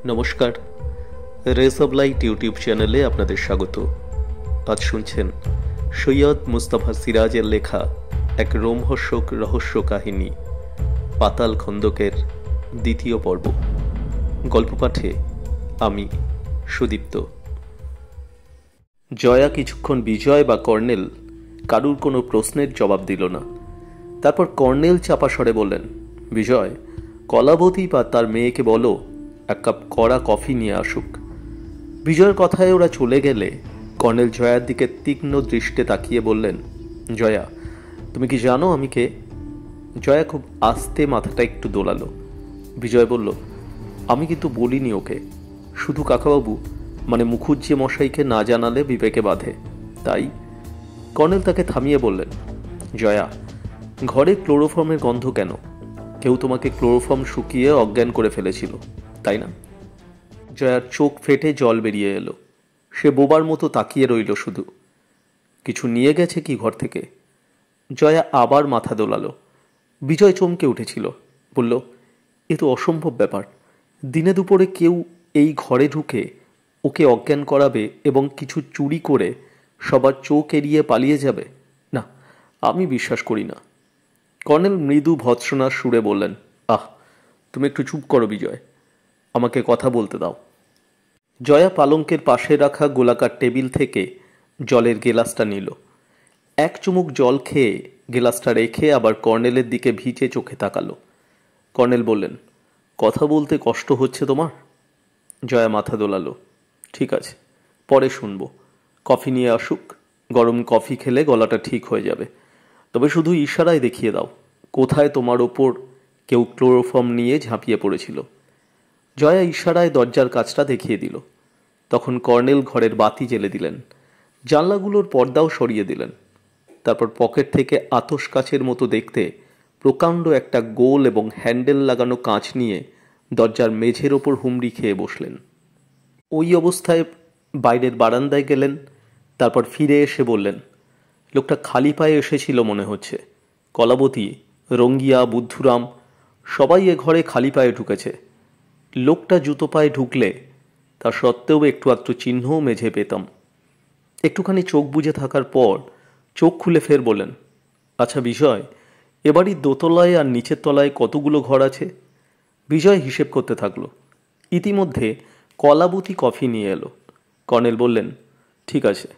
নমস্কার, race of light YouTube চ্যানেলে আপনাদের স্বাগত। আজ শুনছেন সৈয়দ মুস্তাফা সিরাজের লেখা এক রোমহর্ষক রহস্য কাহিনী পাতাল খন্দকের দ্বিতীয় পর্ব। গল্প পাঠে আমি সুদীপ্ত। জয়া কিছুক্ষণ বিজয় বা কর্নেল কারুর কোনো প্রশ্নের জবাব দিল না। তারপর কর্নেল চাপা স্বরে বললেন, বিজয়, কলাবতী বা তার মেয়েকে বলো এক কাপ কড়া কফি নিয়ে আসুক। বিজয়ের কথায় ওরা চলে গেলে কর্নেল জয়ার দিকে তীক্ষ্ণ দৃষ্টে তাকিয়ে বললেন, জয়া, তুমি কি জানো আমি কে? জয়া খুব আস্তে মাথাটা একটু দোলালো। বিজয় বলল, আমি কিন্তু বলিনি ওকে, শুধু কাকাবাবু মানে মুখুজ্জি মশাইকে না জানালে বিবেকে বাঁধে, তাই। কর্নেল তাকে থামিয়ে বললেন, জয়া, ঘরে ক্লোরোফর্মের গন্ধ কেন? কেউ তোমাকে ক্লোরোফর্ম শুকিয়ে অজ্ঞান করে ফেলেছিল, তাই না? জয়ার চোখ ফেটে জল বেরিয়ে এলো। সে বোবার মতো তাকিয়ে রইল শুধু। কিছু নিয়ে গেছে কি ঘর থেকে? জয়া আবার মাথা দোলালো। বিজয় চমকে উঠেছিল, বলল, এ তো অসম্ভব ব্যাপার। দিনে দুপুরে কেউ এই ঘরে ঢুকে ওকে অজ্ঞান করাবে এবং কিছু চুরি করে সবার চোখ এড়িয়ে পালিয়ে যাবে? না, আমি বিশ্বাস করি না। কর্নেল মৃদু ভৎসনার সুরে বললেন, আহ, তুমি একটু চুপ করো বিজয়, আমাকে কথা বলতে দাও। জয়া পালঙ্কের পাশে রাখা গোলাকার টেবিল থেকে জলের গেলাসটা নিল। এক চুমুক জল খেয়ে গেলাসটা রেখে আবার কর্নেলের দিকে ভিজে চোখে তাকালো। কর্নেল বললেন, কথা বলতে কষ্ট হচ্ছে তোমার? জয়া মাথা দোলালো। ঠিক আছে, পরে শুনবো। কফি নিয়ে আসুক, গরম কফি খেলে গলাটা ঠিক হয়ে যাবে। তবে শুধু ইশারায় দেখিয়ে দাও কোথায় তোমার ওপর কেউ ক্লোরোফর্ম নিয়ে ঝাঁপিয়ে পড়েছিল। জয়া ইশারায় দরজার কাজটা দেখিয়ে দিল। তখন কর্নেল ঘরের বাতি জ্বেলে দিলেন, জানলাগুলোর পর্দাও সরিয়ে দিলেন। তারপর পকেট থেকে আতশ কাচের মতো দেখতে প্রকাণ্ড একটা গোল এবং হ্যান্ডেল লাগানো কাঁচ নিয়ে দরজার মেঝের ওপর হুমড়ি খেয়ে বসলেন। ওই অবস্থায় বাইরের বারান্দায় গেলেন। তারপর ফিরে এসে বললেন, লোকটা খালি পায়ে এসেছিল মনে হচ্ছে। কলাবতী, রঙ্গিয়া, বুদ্ধুরাম সবাই এ ঘরে খালি পায়ে ঢুকেছে। লোকটা জুতো পায়ে ঢুকলে তা সত্ত্বেও একটু আধটু চিহ্নও মেঝে পেতাম। একটুখানি চোখ বুজে থাকার পর চোখ খুলে ফের বলেন, আচ্ছা বিজয়, এবারই দোতলায় আর নিচের তলায় কতগুলো ঘর আছে? বিজয় হিসেব করতে থাকলো। ইতিমধ্যে কলাবতী কফি নিয়ে এলো। কর্নেল বললেন, ঠিক আছে,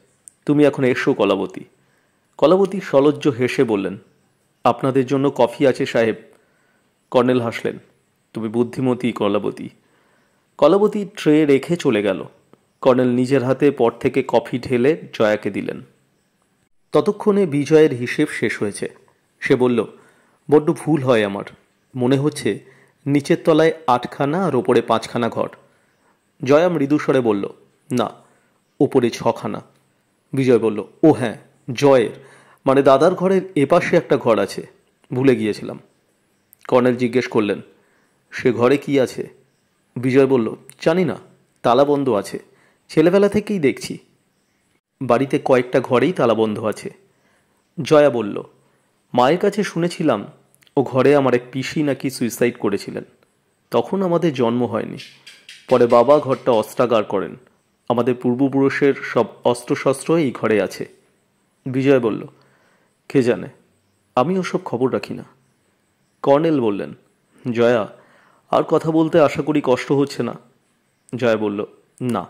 তুমি এখন এসো কলাবতী। কলাবতী সলজ্জ হেসে বললেন, আপনাদের জন্য কফি আছে সাহেব। কর্নেল হাসলেন, তুমি বুদ্ধিমতী কলাবতী। কলাবতী ট্রে রেখে চলে গেল। কর্নেল নিজের হাতে পর থেকে কফি ঢেলে জয়াকে দিলেন। ততক্ষণে বিজয়ের হিসেব শেষ হয়েছে। সে বলল, বড্ড ভুল হয় আমার, মনে হচ্ছে নিচের তলায় 8খানা আর ওপরে 5খানা ঘর। জয়া মৃদুস্বরে বলল, না, ওপরে 6খানা। বিজয় বলল, ও হ্যাঁ, জয়ের মানে দাদার ঘরের এপাশে একটা ঘর আছে, ভুলে গিয়েছিলাম। কর্নেল জিজ্ঞেস করলেন, সে ঘরে কি আছে? বিজয় বলল, জানি না, তালা বন্ধ আছে, ছেলেবেলা থেকেই দেখছি। বাড়িতে কয়েকটা ঘরেই তালাবন্ধ আছে। জয়া বলল, মায়ের কাছে শুনেছিলাম ও ঘরে আমার এক পিসি নাকি সুইসাইড করেছিলেন। তখন আমাদের জন্ম হয়নি। পরে বাবা ঘরটা অস্ত্রাগার করেন। আমাদের পূর্বপুরুষের সব অস্ত্রশস্ত্র এই ঘরে আছে। বিজয় বলল, কে জানে, আমি ওসব খবর রাখি না। কর্নেল বললেন, জয়া, আর কথা বলতে আশা করি কষ্ট হচ্ছে না? জয়া বলল, না।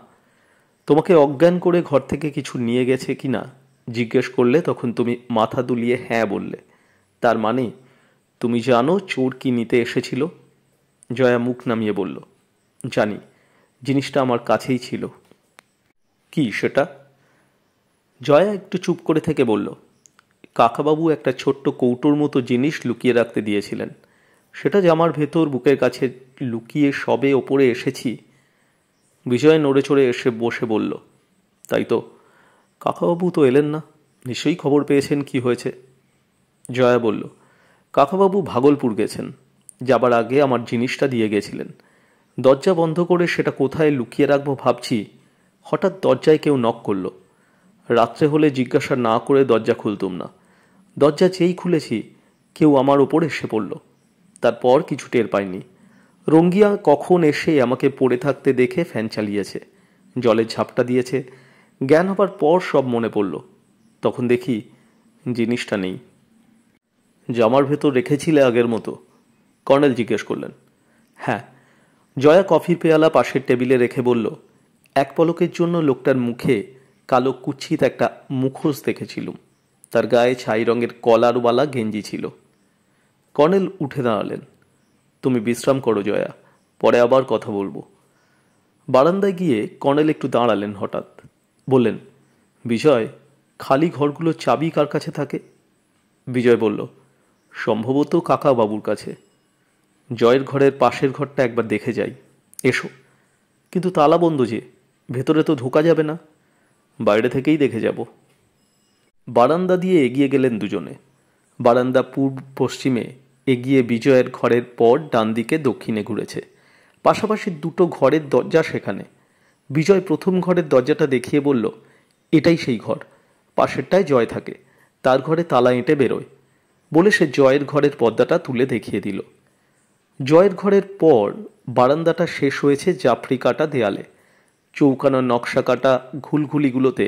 তোমাকে অজ্ঞান করে ঘর থেকে কিছু নিয়ে গেছে কি না জিজ্ঞেস করলে তখন তুমি মাথা দুলিয়ে হ্যাঁ বললে, তার মানে তুমি জানো চোর কি নিতে এসেছিল? জয়া মুখ নামিয়ে বলল, জানি, জিনিসটা আমার কাছেই ছিল। কি সেটা? জয়া একটু চুপ করে থেকে বলল, কাকাবাবু একটা ছোট্ট কৌটোর মতো জিনিস লুকিয়ে রাখতে দিয়েছিলেন। সেটা জামার ভেতর বুকের কাছে লুকিয়ে সবে ওপরে এসেছি। বিজয় নড়ে চড়ে এসে বসে বলল, তাই তো, কাকাবাবু তো এলেন না, নিশ্চয়ই খবর পেয়েছেন কি হয়েছে। জয়া বলল, কাকাবাবু ভাগলপুর গেছেন, যাবার আগে আমার জিনিসটা দিয়ে গেছিলেন। দরজা বন্ধ করে সেটা কোথায় লুকিয়ে রাখবো ভাবছি, হঠাৎ দরজায় কেউ নক করলো। রাত্রে হলে জিজ্ঞাসা না করে দরজা খুলতুম না। দরজা যেই খুলেছি কেউ আমার ওপর এসে পড়ল। তারপর কিছু টের পাইনি। রঙ্গিয়া কখন এসে আমাকে পড়ে থাকতে দেখে ফ্যান চালিয়েছে, জলের ঝাপটা দিয়েছে। জ্ঞান হবার পর সব মনে পড়ল। তখন দেখি জিনিসটা নেই। জামার ভেতর রেখেছিলে আগের মতো? কর্নেল জিজ্ঞেস করলেন। হ্যাঁ। জয়া কফির পেয়ালা পাশের টেবিলে রেখে বলল, এক পলকের জন্য লোকটার মুখে কালো কুচ্ছিত একটা মুখোশ দেখেছিলুম। তার গায়ে ছাই রঙের কলারওয়ালা গেঞ্জি ছিল। কর্নেল উঠে দাঁড়ালেন। তুমি বিশ্রাম করো জয়া, পরে আবার কথা বলবো। বারান্দায় গিয়ে কর্নেল একটু দাঁড়ালেন। হঠাৎ বললেন, বিজয়, খালি ঘরগুলোর চাবি কার কাছে থাকে? বিজয় বলল, সম্ভবত কাকা বাবুর কাছে। জয়ের ঘরের পাশের ঘরটা একবার দেখে যাই। এসো। কিন্তু তালা বন্ধ যে, ভেতরে তো ঢোকা যাবে না। বাইরে থেকেই দেখে যাব। বারান্দা দিয়ে এগিয়ে গেলেন দুজনে। বারান্দা পূর্ব পশ্চিমে এগিয়ে বিজয়ের ঘরের পর ডান দিকে দক্ষিণে ঘুরেছে। পাশাপাশি দুটো ঘরের দরজা সেখানে। বিজয় প্রথম ঘরের দরজাটা দেখিয়ে বলল, এটাই সেই ঘর, পাশেরটায় জয় থাকে, তার ঘরে তালা এঁটে বেরোয়। বলে সে জয়ের ঘরের পর্দাটা তুলে দেখিয়ে দিল। জয়ের ঘরের পর বারান্দাটা শেষ হয়েছে জাফরি কাটা দেয়ালে। চৌকানোর নকশা কাটা ঘুলঘুলিগুলোতে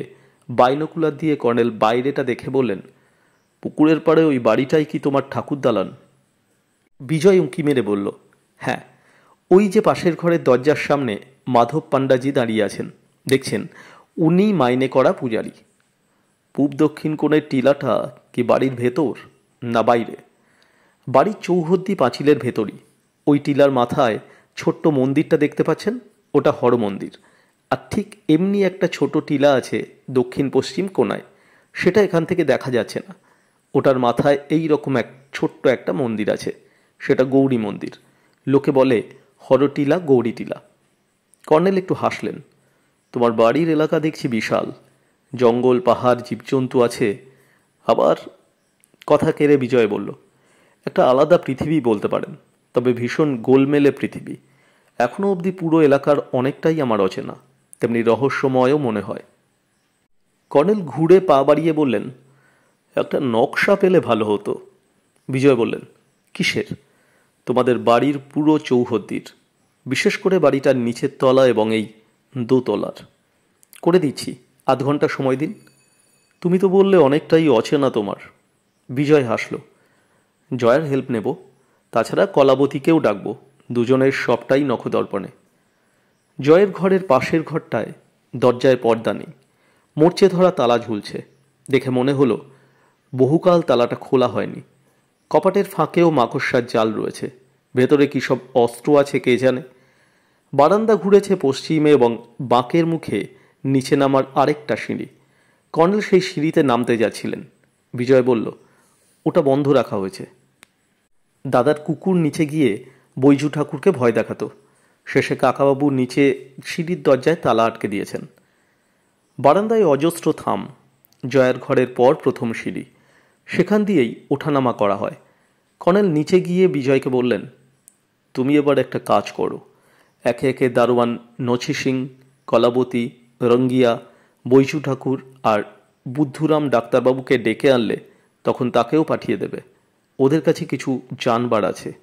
বাইনোকুলার দিয়ে কর্নেল বাইরেটা দেখে বললেন, পুকুরের পাড়ে ওই বাড়িটাই কি তোমার ঠাকুর দালান? বিজয় উঁকি মেরে বলল, হ্যাঁ। ওই যে পাশের ঘরের দরজার সামনে মাধব পাণ্ডাজি দাঁড়িয়ে আছেন, দেখছেন, উনিই মাইনে করা পূজারী। পূব দক্ষিণ কোণের টিলাটা কি বাড়ির ভেতর না বাইরে? বাড়ির চৌহদ্দি পাঁচিলের ভেতরই। ওই টিলার মাথায় ছোট্ট মন্দিরটা দেখতে পাচ্ছেন, ওটা হর মন্দির। আর ঠিক এমনি একটা ছোট টিলা আছে দক্ষিণ পশ্চিম কোণায়, সেটা এখান থেকে দেখা যাচ্ছে না। ওটার মাথায় এই রকম এক ছোট্ট একটা মন্দির আছে, সেটা গৌরী মন্দির। লোকে বলে হরটিলা গৌরী টিলা। কর্নেল একটু হাসলেন। তোমার বাড়ির এলাকা দেখছি বিশাল, জঙ্গল পাহাড় জীবজন্তু আছে। আবার কথা কেড়ে বিজয় বলল, একটা আলাদা পৃথিবী বলতে পারেন, তবে ভীষণ গোলমেলে পৃথিবী। এখনও অবধি পুরো এলাকার অনেকটাই আমার অচেনা, তেমনি রহস্যময়ও মনে হয়। কর্নেল ঘুরে পা বাড়িয়ে বললেন, একটা নকশা পেলে ভালো হতো। বিজয় বললেন, কিসের? তোমাদের বাড়ির পুরো চৌহদ্দির, বিশেষ করে বাড়িটার নিচের তলা এবং এই দোতলার। করে দিচ্ছি, আধ ঘন্টা সময় দিন। তুমি তো বললে অনেকটাই অচেনা তোমার। বিজয় হাসল। জয়ের হেল্প নেব, তাছাড়া কলাবতীকেও ডাকবো, দুজনের সবটাই নখদর্পণে। জয়ের ঘরের পাশের ঘরটায় দরজায় পর্দা নেই, মরচে ধরা তালা ঝুলছে। দেখে মনে হলো বহুকাল তালাটা খোলা হয়নি। কপাটের ফাঁকেও মাকড়সার জাল রয়েছে, ভেতরে কী সব অস্ত্র আছে কে জানে। বারান্দা ঘুরেছে পশ্চিমে এবং বাঁকের মুখে নিচে নামার আরেকটা সিঁড়ি। কর্নেল সেই সিঁড়িতে নামতে যাচ্ছিলেন। বিজয় বলল, ওটা বন্ধ রাখা হয়েছে। দাদার কুকুর নিচে গিয়ে বৈজু ঠাকুরকে ভয় দেখাতো, শেষে কাকাবাবু নিচে সিঁড়ির দরজায় তালা আটকে দিয়েছেন। বারান্দায় অজস্র থাম। জয়ের ঘরের পর প্রথম সিঁড়ি, সেখান দিয়েই ওঠানামা করা হয়। কর্নেল নিচে গিয়ে বিজয়কে বললেন, তুমি এবার একটা কাজ করো, একে একে দারোয়ান নছি সিং, কলাবতী, রঙ্গিয়া, বৈজু ঠাকুর আর বুদ্ধুরাম ডাক্তারবাবুকে ডেকে আনলে তখন তাকেও পাঠিয়ে দেবে। ওদের কাছে কিছু জানবার আছে।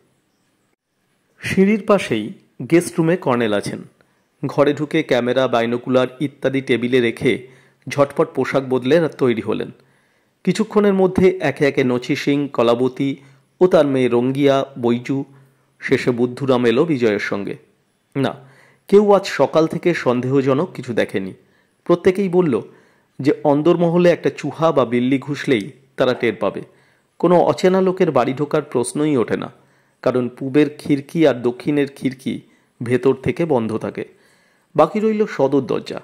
সিঁড়ির পাশেই গেস্ট রুমে কর্নেল আছেন। ঘরে ঢুকে ক্যামেরা, বাইনোকুলার ইত্যাদি টেবিলে রেখে ঝটপট পোশাক বদলে তৈরি হলেন। কিছুক্ষণের মধ্যে একে একে নছি সিং, কলাবতী ও তার মেয়ে রঙ্গিয়া, বৈজু, শেষে বুদ্ধুরাম এলো বিজয়ের সঙ্গে। না, কেউ আজ সকাল থেকে সন্দেহজনক কিছু দেখেনি। প্রত্যেকেই বলল যে অন্দরমহলে একটা চুহা বা বিল্লি ঘুষলেই তারা টের পাবে। কোনো অচেনা লোকের বাড়ি ঢোকার প্রশ্নই ওঠে না, কারণ পূবের খিড়কি আর দক্ষিণের খিড়কি ভেতর থেকে বন্ধ থাকে। বাকি রইল সদর দরজা,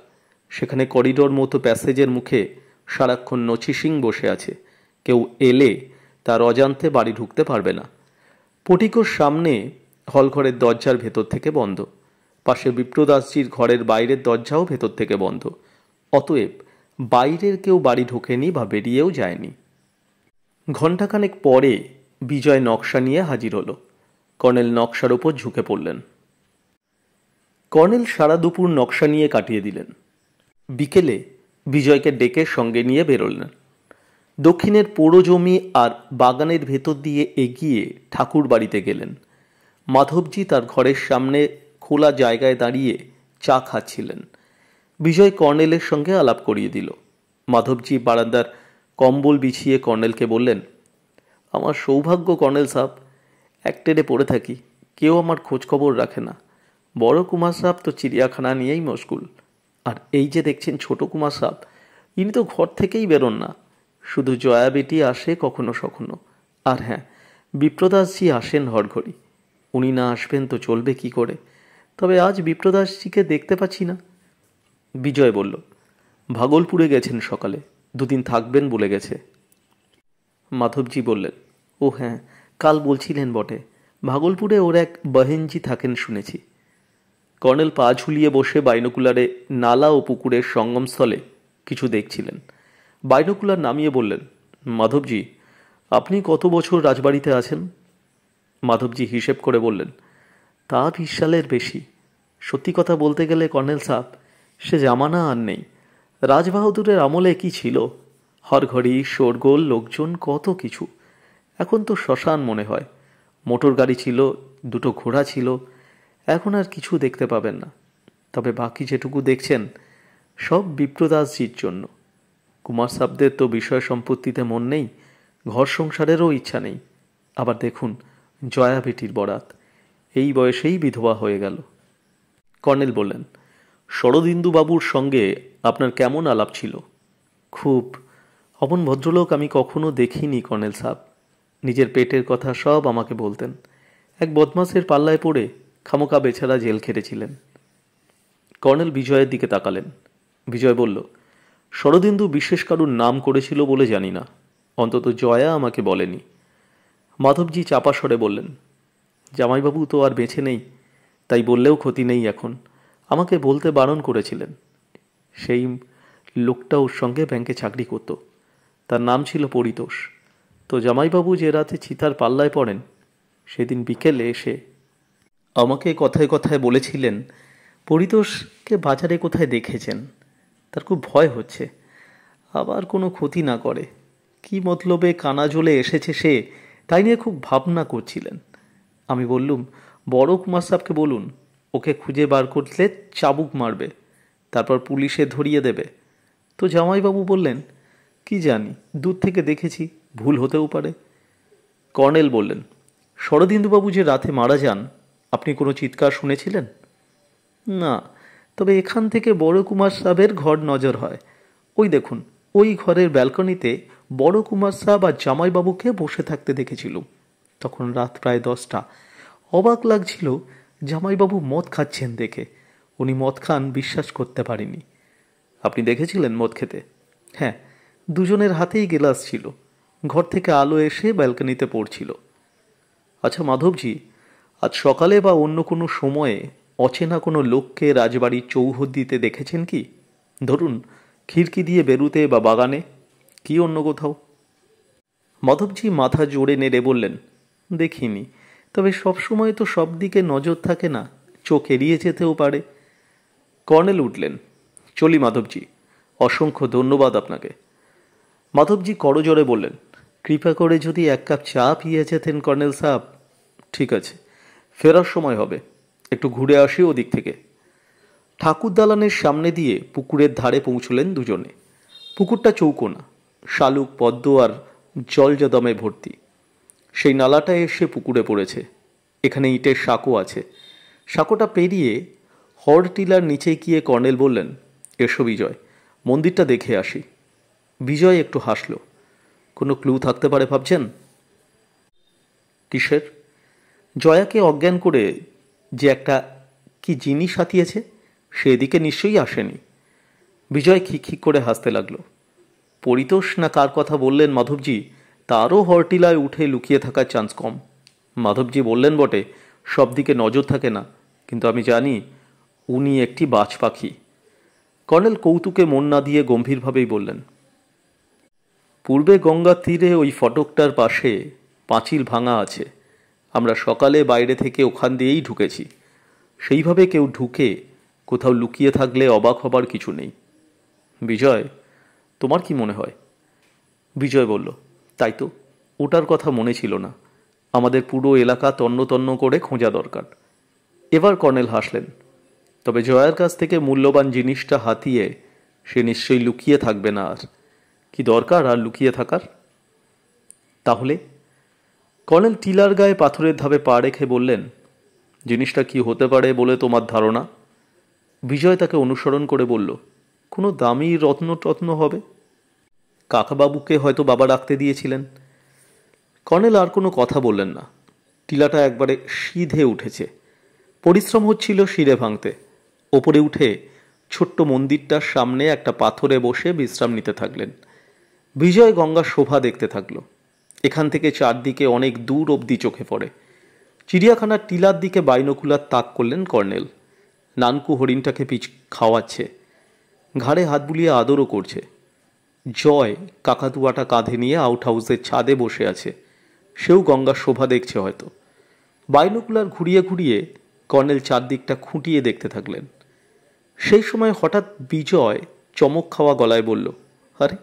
সেখানে করিডোর মতো প্যাসেজের মুখে সারাক্ষণ নছি সিং বসে আছে। কেউ এলে তার অজান্তে বাড়ি ঢুকতে পারবে না। পটিকোর সামনে হলঘরের দরজার ভেতর থেকে বন্ধ। পাশে বিপ্রদাসজির ঘরের বাইরের দরজাও ভেতর থেকে বন্ধ। অতএব বাইরের কেউ বাড়ি ঢোকেনি বা বেরিয়েও যায়নি। ঘণ্টাখানেক পরে বিজয় নকশা নিয়ে হাজির হলো। কর্নেল নকশার ওপর ঝুঁকে পড়লেন। কর্নেল সারা দুপুর নকশা নিয়ে কাটিয়ে দিলেন। বিকেলে বিজয়কে ডেকে সঙ্গে নিয়ে বেরোলেন। দক্ষিণের পোড়ো জমি আর বাগানের ভেতর দিয়ে এগিয়ে ঠাকুর বাড়িতে গেলেন। মাধবজি তার ঘরের সামনে খোলা জায়গায় দাঁড়িয়ে চা খাচ্ছিলেন। বিজয় কর্নেলের সঙ্গে আলাপ করিয়ে দিল। মাধবজি বারান্দার কম্বল বিছিয়ে কর্নেলকে বললেন, আমার সৌভাগ্য কর্নেল সাহেব, এক টেনে পড়ে থাকি, কেউ আমার খোঁজখবর রাখে না। বড় কুমার সাহেব তো চিড়িয়াখানা নিয়েই মশগুল, আর এই যে দেখছেন ছোট কুমার সাহেব, ইনি তো ঘর থেকেই বেরোন না। শুধু জয়া বেটি আসে কখনো সখনো। আর হ্যাঁ, বিপ্রদাসজি আসেন হরঘড়ি। উনি না আসবেন তো চলবে কি করে? তবে আজ বিপ্রদাসজিকে দেখতে পাচ্ছি না। বিজয় বলল, ভাগলপুরে গেছেন সকালে, দুদিন থাকবেন বলে গেছে। মাধবজি বললেন, ও হ্যাঁ, কাল বলছিলেন বটে, ভাগলপুরে ওর এক বহেনজি থাকেন শুনেছি। কর্নেল পা ঝুলিয়ে বসে বাইনোকুলারে নালা ও পুকুরের সঙ্গমস্থলে কিছু দেখছিলেন। বাইনোকুলার নামিয়ে বললেন, মাধবজি, আপনি কত বছর রাজবাড়িতে আছেন? মাধবজি হিসেব করে বললেন, তা 20 সালের বেশি। সত্যি কথা বলতে গেলে কর্নেল সাহেব, সে জামানা আর নেই। রাজবাহাদুরের আমলে কি ছিল, হরঘড়ি, শোরগোল, লোকজন, কত কিছু। এখন তো শ্মশান মনে হয়। মোটর গাড়ি ছিল, 2টো ঘোড়া ছিল, এখন আর কিছু দেখতে পাবেন না। তবে বাকি যেটুকু দেখছেন সব বিপ্রদাসজির জন্য। কুমার সাহেবদের তো বিষয় সম্পত্তিতে মন নেই, ঘর সংসারেরও ইচ্ছা নেই। আবার দেখুন, জয়া বেটির বরাত, এই বয়সেই বিধবা হয়ে গেল। কর্নেল বললেন, শরদিন্দুবাবুর সঙ্গে আপনার কেমন আলাপ ছিল? খুব। অমন ভদ্রলোক আমি কখনো দেখিনি কর্নেল সাহেব। নিজের পেটের কথা সব আমাকে বলতেন। এক বদমাসের পাল্লায় পড়ে খামোকা বেচারা জেল খেটেছিলেন। কর্নেল বিজয়ের দিকে তাকালেন। বিজয় বলল, শরদিন্দু বিশেষ কারুর নাম করেছিল বলে জানি না, অন্তত জয়া আমাকে বলেনি। মাধবজি চাপা স্বরে বললেন, জামাইবাবু তো আর বেঁচে নেই, তাই বললেও ক্ষতি নেই এখন। আমাকে বলতে বারণ করেছিলেন। সেই লোকটা ওর সঙ্গে ব্যাংকে চাকরি করত, তার নাম ছিল পরিতোষ। তো জামাইবাবু যে রাতে চিতার পাল্লায় পড়েন, সেদিন বিকেলে এসে আমাকে কথায় কথায় বলেছিলেন পরিতোষকে বাজারে কোথায় দেখেছেন, তার খুব ভয় হচ্ছে, আবার কোনো ক্ষতি না করে। কি মতলবে কানাজোলে এসেছে সে, তাই নিয়ে খুব ভাবনা করছিলেন। আমি বললুম, বড় কুমার সাহেবকে বলুন, ওকে খুঁজে বার করলে চাবুক মারবে, তারপর পুলিশে ধরিয়ে দেবে। তো জামাইবাবু বললেন, কি জানি, দূর থেকে দেখেছি, ভুল হতেও পারে। কর্নেল বললেন, শরদিন্দুবাবু যে রাতে মারা যান, আপনি কোনো চিৎকার শুনেছিলেন? না, তবে এখান থেকে বড় কুমার সাহেবের ঘর নজর হয়। ওই দেখুন, ওই ঘরের ব্যালকনিতে বড় কুমার সাহেব আর জামাইবাবুকে বসে থাকতে দেখেছিলুম। তখন রাত প্রায় 10টা। অবাক লাগছিল, জামাইবাবু মদ খাচ্ছেন দেখে। উনি মদ খান বিশ্বাস করতে পারিনি। আপনি দেখেছিলেন মদ খেতে? হ্যাঁ, দুজনের হাতেই গেলাস ছিল। ঘর থেকে আলো এসে ব্যালকনিতে পড়ছিল। আচ্ছা মাধবজি, আজ সকালে বা অন্য কোনো সময়ে অচেনা কোনো লোককে রাজবাড়ির চৌহদ্দিতে দেখেছেন কি? ধরুন খিড়কি দিয়ে বেরুতে বা বাগানে, কি অন্য কোথাও? মাধবজি মাথা জোড়ে নেড়ে বললেন, দেখিনি। তবে সবসময় তো সব দিকে নজর থাকে না, চোখ এড়িয়ে যেতেও পারে। কর্নেল উঠলেন, চলি মাধবজি, অসংখ্য ধন্যবাদ আপনাকে। মাধবজি করজোড়ে বললেন, কৃপা করে যদি 1 কাপ চা পিয়ে যেতেন কর্নেল সাহেব। ঠিক আছে, ফেরার সময় হবে, একটু ঘুরে আসি ওদিক থেকে। ঠাকুর দালানের সামনে দিয়ে পুকুরের ধারে পৌঁছলেন দুজনে। পুকুরটা চৌকোনা, শালুক, পদ্ম আর জলজদমে ভর্তি। সেই নালাটা এসে পুকুরে পড়েছে। এখানে ইটের সাঁকো আছে। সাঁকোটা পেরিয়ে হর টিলার নিচে গিয়ে কর্নেল বললেন, এসো বিজয়, মন্দিরটা দেখে আসি। বিজয় একটু হাসল। কোনো ক্লু থাকতে পারে ভাবছেন? কিসের? জয়াকে অজ্ঞান করে যে একটা কি জিনিস হাতিয়েছে, সেদিকে নিশ্চয়ই আসেনি। বিজয় খিকখিক করে হাসতে লাগল। পরিতোষ না কার কথা বললেন মাধবজি, তারও হরটিলায় উঠে লুকিয়ে থাকার চান্স কম। মাধবজি বললেন বটে, সব দিকে নজর থাকে না, কিন্তু আমি জানি উনি একটি বাজ পাখি। কর্নেল কৌতুকে মন না দিয়ে গম্ভীরভাবেই বললেন, পূর্বে গঙ্গার তীরে ওই ফটকটার পাশে পাঁচিল ভাঙা আছে। আমরা সকালে বাইরে থেকে ওখান দিয়েই ঢুকেছি। সেইভাবে কেউ ঢুকে কোথাও লুকিয়ে থাকলে অবাক হবার কিছু নেই। বিজয়, তোমার কি মনে হয়? বিজয় বলল, তাই তো, ওটার কথা মনে ছিল না। আমাদের পুরো এলাকা তন্ন তন্ন করে খোঁজা দরকার। এবার কর্নেল হাসলেন। তবে জয়ার কাছ থেকে মূল্যবান জিনিসটা হাতিয়ে সে নিশ্চয়ই লুকিয়ে থাকবে না। আর কি দরকার আর লুকিয়ে থাকার? তাহলে? কর্নেল টিলার গায়ে পাথরের ধাপে পা রেখে বললেন, জিনিসটা কি হতে পারে বলে তোমার ধারণা? বিজয় তাকে অনুসরণ করে বলল, কোনো দামি রত্ন হবে। কাকাবাবুকে হয়তো বাবা রাখতে দিয়েছিলেন। কর্নেল আর কোনো কথা বললেন না। টিলাটা একবারে সিধে উঠেছে। পরিশ্রম হচ্ছিল শিরে ভাঙতে। ওপরে উঠে ছোট্ট মন্দিরটার সামনে একটা পাথরে বসে বিশ্রাম নিতে থাকলেন। বিজয় গঙ্গার শোভা দেখতে থাকল। এখান থেকে চারদিকে অনেক দূর অবধি চোখে পড়ে। চিড়িয়াখানার টিলার দিকে বাইনোকুলার তাক করলেন কর্নেল। নানকু হরিণটাকে খাওয়াচ্ছে, ঘাড়ে হাত বুলিয়ে আদরও করছে। জয় কাকাতুয়াটা কাঁধে নিয়ে আউট হাউসের ছাদে বসে আছে। সেও গঙ্গার শোভা দেখছে হয়তো। বাইনোকুলার ঘুরিয়ে ঘুরিয়ে কর্নেল চারদিকটা খুঁটিয়ে দেখতে থাকলেন। সেই সময় হঠাৎ বিজয় চমক খাওয়া গলায় বলল, আরে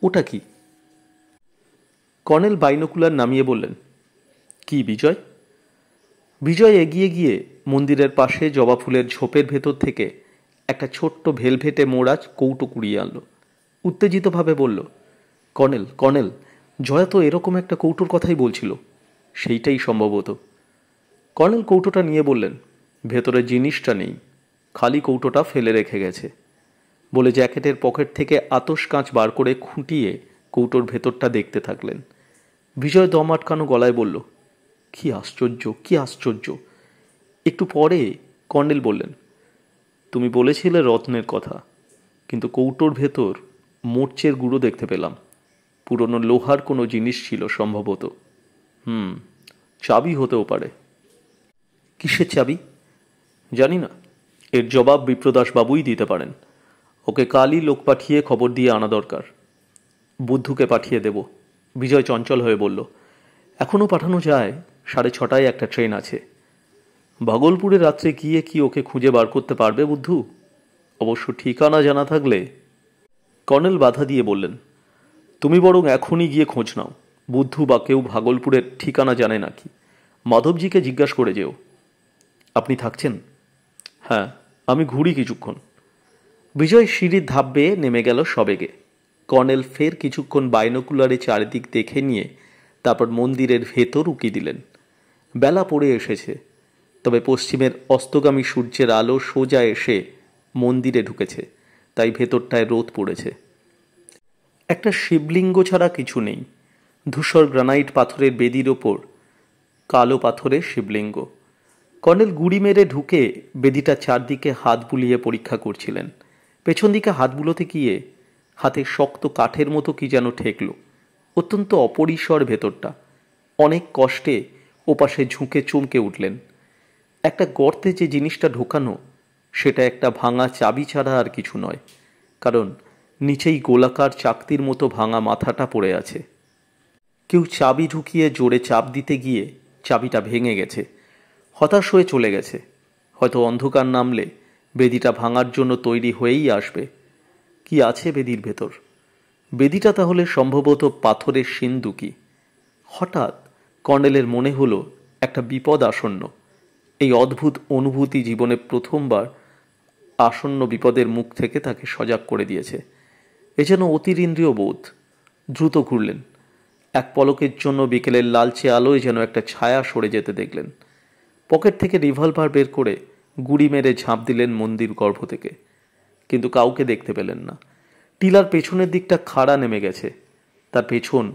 ওটা কি? কর্নেল বাইনোকুলার নামিয়ে বললেন, কি বিজয়? বিজয় এগিয়ে গিয়ে মন্দিরের পাশে জবা ফুলের ঝোপের ভেতর থেকে একটা ছোট্ট ভেলভেটে মোড়া কৌটো কুড়িয়ে আনলো। উত্তেজিতভাবে বলল, কর্নেল কর্নেল, জয়া তো এরকম একটা কৌটোর কথাই বলছিল। সেইটাই সম্ভবত। কর্নেল কৌটোটা নিয়ে বললেন, ভেতরে জিনিসটা নেই, খালি কৌটোটা ফেলে রেখে গেছে। বলে জ্যাকেটের পকেট থেকে আতস কাঁচ বার করে খুঁটিয়ে কৌটোর ভেতরটা দেখতে থাকলেন। বিজয় দম আটকানো গলায় বলল, কি আশ্চর্য, কি আশ্চর্য। একটু পরে কর্নেল বললেন, তুমি বলেছিলে রত্নের কথা, কিন্তু কৌটোর ভেতর মোর্চের গুঁড়ো দেখতে পেলাম। পুরনো লোহার কোনো জিনিস ছিল সম্ভবত। চাবি হতেও পারে। কিসের চাবি? জানি না, এর জবাব বিপ্রদাসবাবুই দিতে পারেন। ওকে কালই লোক পাঠিয়ে খবর দিয়ে আনা দরকার। বুদ্ধুকে পাঠিয়ে দেব। বিজয় চঞ্চল হয়ে বলল, এখনও পাঠানো যায়, 6:30 একটা ট্রেন আছে। ভাগলপুরে রাত্রে গিয়ে কি ওকে খুঁজে বার করতে পারবে বুদ্ধু? অবশ্য ঠিকানা জানা থাকলে। কর্নেল বাধা দিয়ে বললেন, তুমি বরং এখনই গিয়ে খোঁজ নাও। বুদ্ধু বা কেউ ভাগলপুরের ঠিকানা জানে নাকি? মাধবজিকে জিজ্ঞাসা করে যেও। আপনি থাকছেন? হ্যাঁ, আমি ঘুরি কিছুক্ষণ। বিজয় সিঁড়ির ধাপ বেয়ে নেমে গেল সবেগে। কর্নেল ফের কিছুক্ষণ বাইনোকুলারে চারিদিক দেখে নিয়ে তারপর মন্দিরের ভেতর উকি দিলেন। বেলা পড়ে এসেছে, তবে পশ্চিমের অস্তগামী সূর্যের আলো সোজা এসে মন্দিরে ঢুকেছে, তাই ভেতরটায় রোদ পড়েছে। একটা শিবলিঙ্গ ছাড়া কিছু নেই। ধূসর গ্রানাইট পাথরের বেদির ওপর কালো পাথরের শিবলিঙ্গ। কর্নেল গুড়ি মেরে ঢুকে বেদিটা চারদিকে হাত বুলিয়ে পরীক্ষা করছিলেন। পেছন দিকে হাত বুলোতে গিয়ে হাতে শক্ত কাঠের মতো কি যেন ঠেকল। অত্যন্ত অপরিসর ভেতরটা। অনেক কষ্টে ওপাশে ঝুঁকে চমকে উঠলেন। একটা গর্তে যে জিনিসটা ঢোকানো, সেটা একটা ভাঙা চাবি ছাড়া আর কিছু নয়, কারণ নিচেই গোলাকার চাকতির মতো ভাঙা মাথাটা পড়ে আছে। কেউ চাবি ঢুকিয়ে জোরে চাপ দিতে গিয়ে চাবিটা ভেঙে গেছে। হতাশ হয়ে চলে গেছে। হয়তো অন্ধকার নামলে বেদিটা ভাঙার জন্য তৈরি হয়েই আসবে। কি আছে বেদির ভেতর? বেদিটা তাহলে সম্ভবত পাথরের সিন্দুকি। হঠাৎ কর্নেলের মনে হলো একটা বিপদ আসন্ন। এই অদ্ভুত অনুভূতি জীবনে প্রথমবার আসন্ন বিপদের মুখ থেকে তাকে সজাগ করে দিয়েছে। এ যেন অতিরিন্দ্রিয় বোধ। দ্রুত ঘুরলেন। এক পলকের জন্য বিকেলের লালচে আলোয় যেন একটা ছায়া সরে যেতে দেখলেন। পকেট থেকে রিভলভার বের করে গুড়ি মেরে ঝাঁপ দিলেন মন্দির গর্ভ থেকে, কিন্তু কাউকে দেখতে পেলেন না। টিলার পেছনের দিকটা খাড়া নেমে গেছে। তার পেছন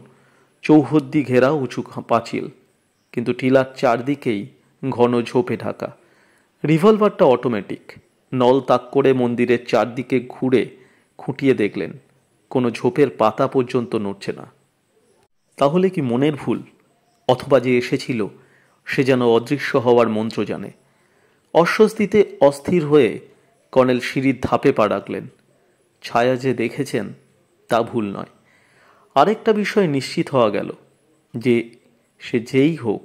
চৌহদ্দি ঘেরা উঁচু পাঁচিল, কিন্তু টিলার চারদিকেই ঘন ঝোপে ঢাকা। রিভলভারটা অটোমেটিক। নল তাক করে মন্দিরের চারদিকে ঘুরে খুঁটিয়ে দেখলেন, কোনো ঝোপের পাতা পর্যন্ত নড়ছে না। তাহলে কি মনের ভুল? অথবা যে এসেছিল সে যেন অদৃশ্য হওয়ার মন্ত্র জানে। অস্বস্তিতে অস্থির হয়ে কর্নেল সিঁড়ির ধাপে পা রাখলেন। ছায়া যে দেখেছেন তা ভুল নয়। আরেকটা বিষয় নিশ্চিত হওয়া গেল যে সে যেই হোক,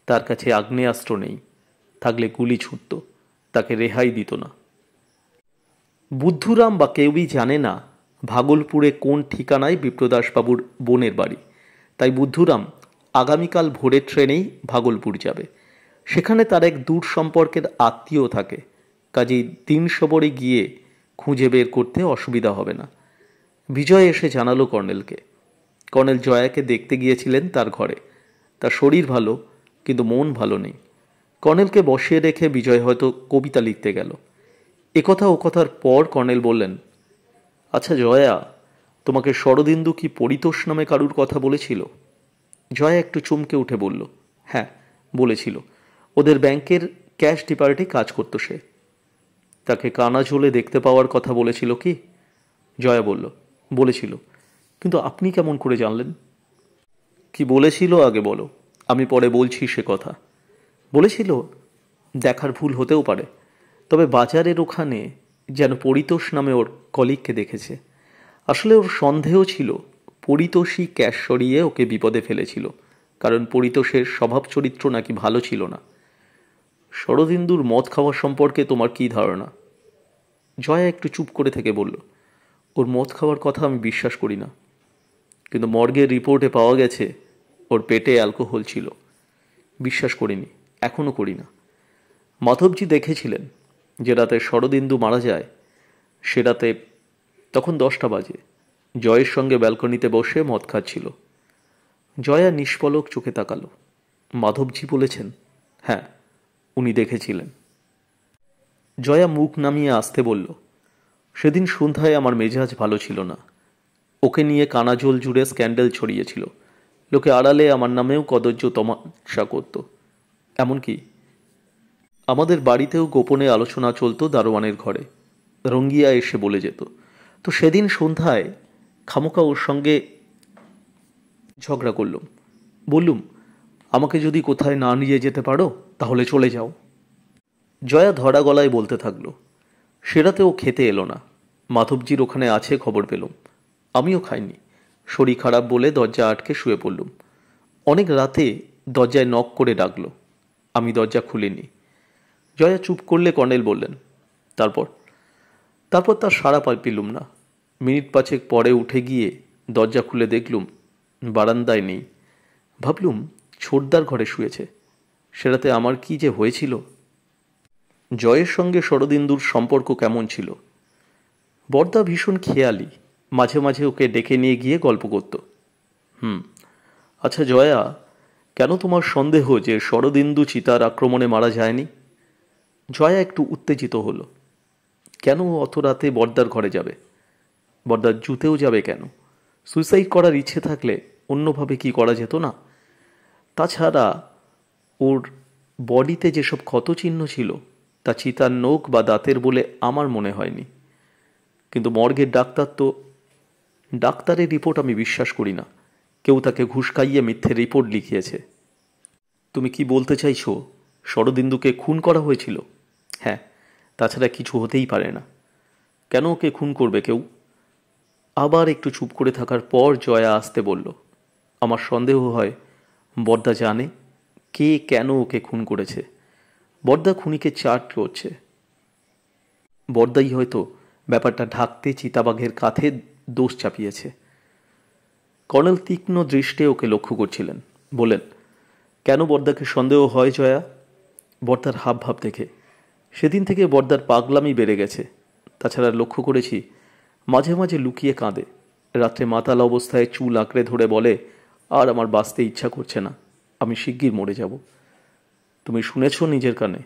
তার কাছে আগ্নেয়াস্ত্র নেই। থাকলে গুলি ছুটত, তাকে রেহাই দিত না। বুদ্ধুরাম বা কেউই জানে না ভাগলপুরে কোন ঠিকানায় বিপ্রদাসবাবুর বোনের বাড়ি। তাই বুদ্ধুরাম আগামীকাল ভোরের ট্রেনেই ভাগলপুর যাবে। সেখানে তার এক দূর সম্পর্কের আত্মীয় থাকে, কাজেই দিন সবরে গিয়ে খুঁজে বের করতে অসুবিধা হবে না। বিজয় এসে জানালো কর্নেলকে। কর্নেল জয়াকে দেখতে গিয়েছিলেন তার ঘরে। তার শরীর ভালো, কিন্তু মন ভালো নেই। কর্নেলকে বসিয়ে রেখে বিজয় হয়তো কবিতা লিখতে গেল। একথা ও কথার পর কর্নেল বললেন, আচ্ছা জয়া, তোমাকে শরদিন্দু কি পরিতোষ নামে কারুর কথা বলেছিল? জয়া একটু চমকে উঠে বলল, হ্যাঁ বলেছিল। ওদের ব্যাংকের ক্যাশ ডিপার্টে কাজ করতো সে। তাকে কানা ঝোলে দেখতে পাওয়ার কথা বলেছিল কি? জয়া বলল, বলেছিল। কিন্তু আপনি কেমন করে জানলেন? কি বলেছিল আগে বলো, আমি পরে বলছি সে কথা। বলেছিল, দেখার ভুল হতেও পারে, তবে বাজারের ওখানে যেন পরিতোষ নামে ওর কলিগকে দেখেছে। আসলে ওর সন্দেহ ছিল পরিতোষই ক্যাশ সরিয়ে ওকে বিপদে ফেলেছিল, কারণ পরিতোষের স্বভাব চরিত্র নাকি ভালো ছিল না। শরদিন্দুর মদ খাওয়ার সম্পর্কে তোমার কী ধারণা? জয়া একটু চুপ করে থেকে বলল, ওর মদ খাওয়ার কথা আমি বিশ্বাস করি না, কিন্তু মর্গের রিপোর্টে পাওয়া গেছে ওর পেটে অ্যালকোহল ছিল। বিশ্বাস করিনি, এখনও করি না। মাধবজি দেখেছিলেন যে রাতে শরদিন্দু মারা যায়, সে রাতে তখন 10টা বাজে, জয়ের সঙ্গে ব্যালকনিতে বসে মদ খাচ্ছিল। জয়া নিষ্পলক চোখে তাকালো। মাধবজি বলেছেন? হ্যাঁ, উনি দেখেছিলেন। জয়া মুখ নামিয়ে আসতে বলল, সেদিন সন্ধ্যায় আমার মেজাজ ভালো ছিল না। ওকে নিয়ে কানাজোল জুড়ে স্ক্যান্ডেল ছড়িয়েছিল। লোকে আড়ালে আমার নামেও কদর্য তমাশা করত। এমনকি আমাদের বাড়িতেও গোপনে আলোচনা চলতো দারোয়ানের ঘরে। রঙ্গিয়া এসে বলে যেত। তো সেদিন সন্ধ্যায় খামোকা ওর সঙ্গে ঝগড়া করলুম। বললুম, আমাকে যদি কোথায় না নিয়ে যেতে পারো তাহলে চলে যাও। জয়া ধরা গলায় বলতে থাকলো, সেরাতে ও খেতে এলো না। মাধবজির ওখানে আছে খবর পেলুম। আমিও খাইনি। শরীর খারাপ বলে দরজা আটকে শুয়ে পড়লুম। অনেক রাতে দরজায় নক করে ডাকলো। আমি দরজা খুলিনি। জয়া চুপ করলে কর্নেল বললেন, তারপর? তারপর তার সাড়া পেলুম না। মিনিট 5 পরে উঠে গিয়ে দরজা খুলে দেখলুম বারান্দায় নেই। ভাবলুম ছোটদার ঘরে শুয়েছে। সেরাতে আমার কি যে হয়েছিল। জয়ের সঙ্গে শরদিন্দুর সম্পর্ক কেমন ছিল? বর্দা ভীষণ খেয়ালি, মাঝে মাঝে ওকে ডেকে নিয়ে গিয়ে গল্প করত। আচ্ছা জয়া, কেন তোমার সন্দেহ যে শরদিন্দু চিতার আক্রমণে মারা যায়নি? জয়া একটু উত্তেজিত হলো। কেন অত রাতে বর্দার ঘরে যাবে? বর্দার জুতেও যাবে কেন? সুইসাইড করার ইচ্ছে থাকলে অন্যভাবে কি করা যেত না? তাছাড়া ওর বডিতে যেসব ক্ষতচিহ্ন ছিল তা চিতার নখ বা দাঁতের বলে আমার মনে হয়নি। কিন্তু মর্গের ডাক্তারের রিপোর্ট আমি বিশ্বাস করি না। কেউ তাকে ঘুষ খাইয়ে মিথ্যে রিপোর্ট লিখিয়েছে। তুমি কি বলতে চাইছো শরদিন্দুকে খুন করা হয়েছিল? হ্যাঁ, তাছাড়া কিছু হতেই পারে না। কেন ওকে খুন করবে কেউ? আবার একটু চুপ করে থাকার পর জয়া আসতে বলল, আমার সন্দেহ হয় বর্দা জানে কে কেন ওকে খুন করেছে। বর্দা খুনিকে চার্জ করছে। বর্দাই হয়তো ব্যাপারটা ঢাকতে চিতাবাঘের কাঁধে দোষ চাপিয়েছে। কর্নেল তীক্ষ্ণ দৃষ্টে ওকে লক্ষ্য করছিলেন। বলেন, কেন বর্দাকে সন্দেহ হয় জয়া? বর্দার হাবভাব দেখে। সেদিন থেকে বর্দার পাগলামি বেড়ে গেছে। তাছাড়া লক্ষ্য করেছি মাঝে মাঝে লুকিয়ে কাঁদে। রাত্রে মাতাল অবস্থায় চুল আঁকড়ে ধরে বলে, আর আমার বাঁচতে ইচ্ছা করছে না, আমি শিগগির মরে যাব। তুমি শুনেছ নিজের কানে?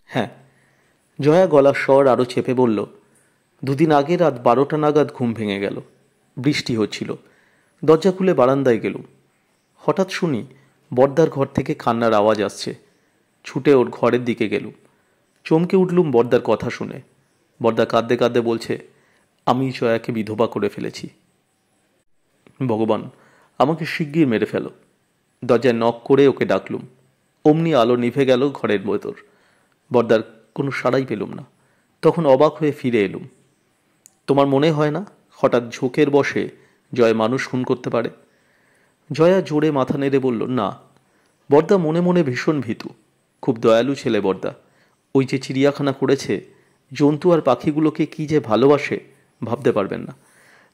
হ্যাঁ। জয়া গলার স্বর আরও চেপে বলল, 2 দিন আগে রাত 12টা নাগাদ ঘুম ভেঙে গেল। বৃষ্টি হচ্ছিল। দরজা খুলে বারান্দায় গেলুম। হঠাৎ শুনি বর্দার ঘর থেকে কান্নার আওয়াজ আসছে। ছুটে ওর ঘরের দিকে গেলুম। চমকে উঠলুম বর্দার কথা শুনে। বর্দা কাঁদতে কাঁদতে বলছে, আমি জয়াকে বিধবা করে ফেলেছি। ভগবান, আমাকে শিগগির মেরে ফেলো। দরজায় নক করে ওকে ডাকলুম। অমনি আলো নিভে গেল ঘরের ভেতর। বর্দার কোনো সাড়াই পেলুম না। তখন অবাক হয়ে ফিরে এলুম। তোমার মনে হয় না হঠাৎ ঝোঁকের বশে জয় মানুষ খুন করতে পারে? জয়া জোরে মাথা নেড়ে বলল, না। বর্দা মনে মনে ভীষণ ভীতু। খুব দয়ালু ছেলে বর্দা। ওই যে চিড়িয়াখানা করেছে, জন্তু আর পাখিগুলোকে কি যে ভালোবাসে ভাবতে পারবেন না।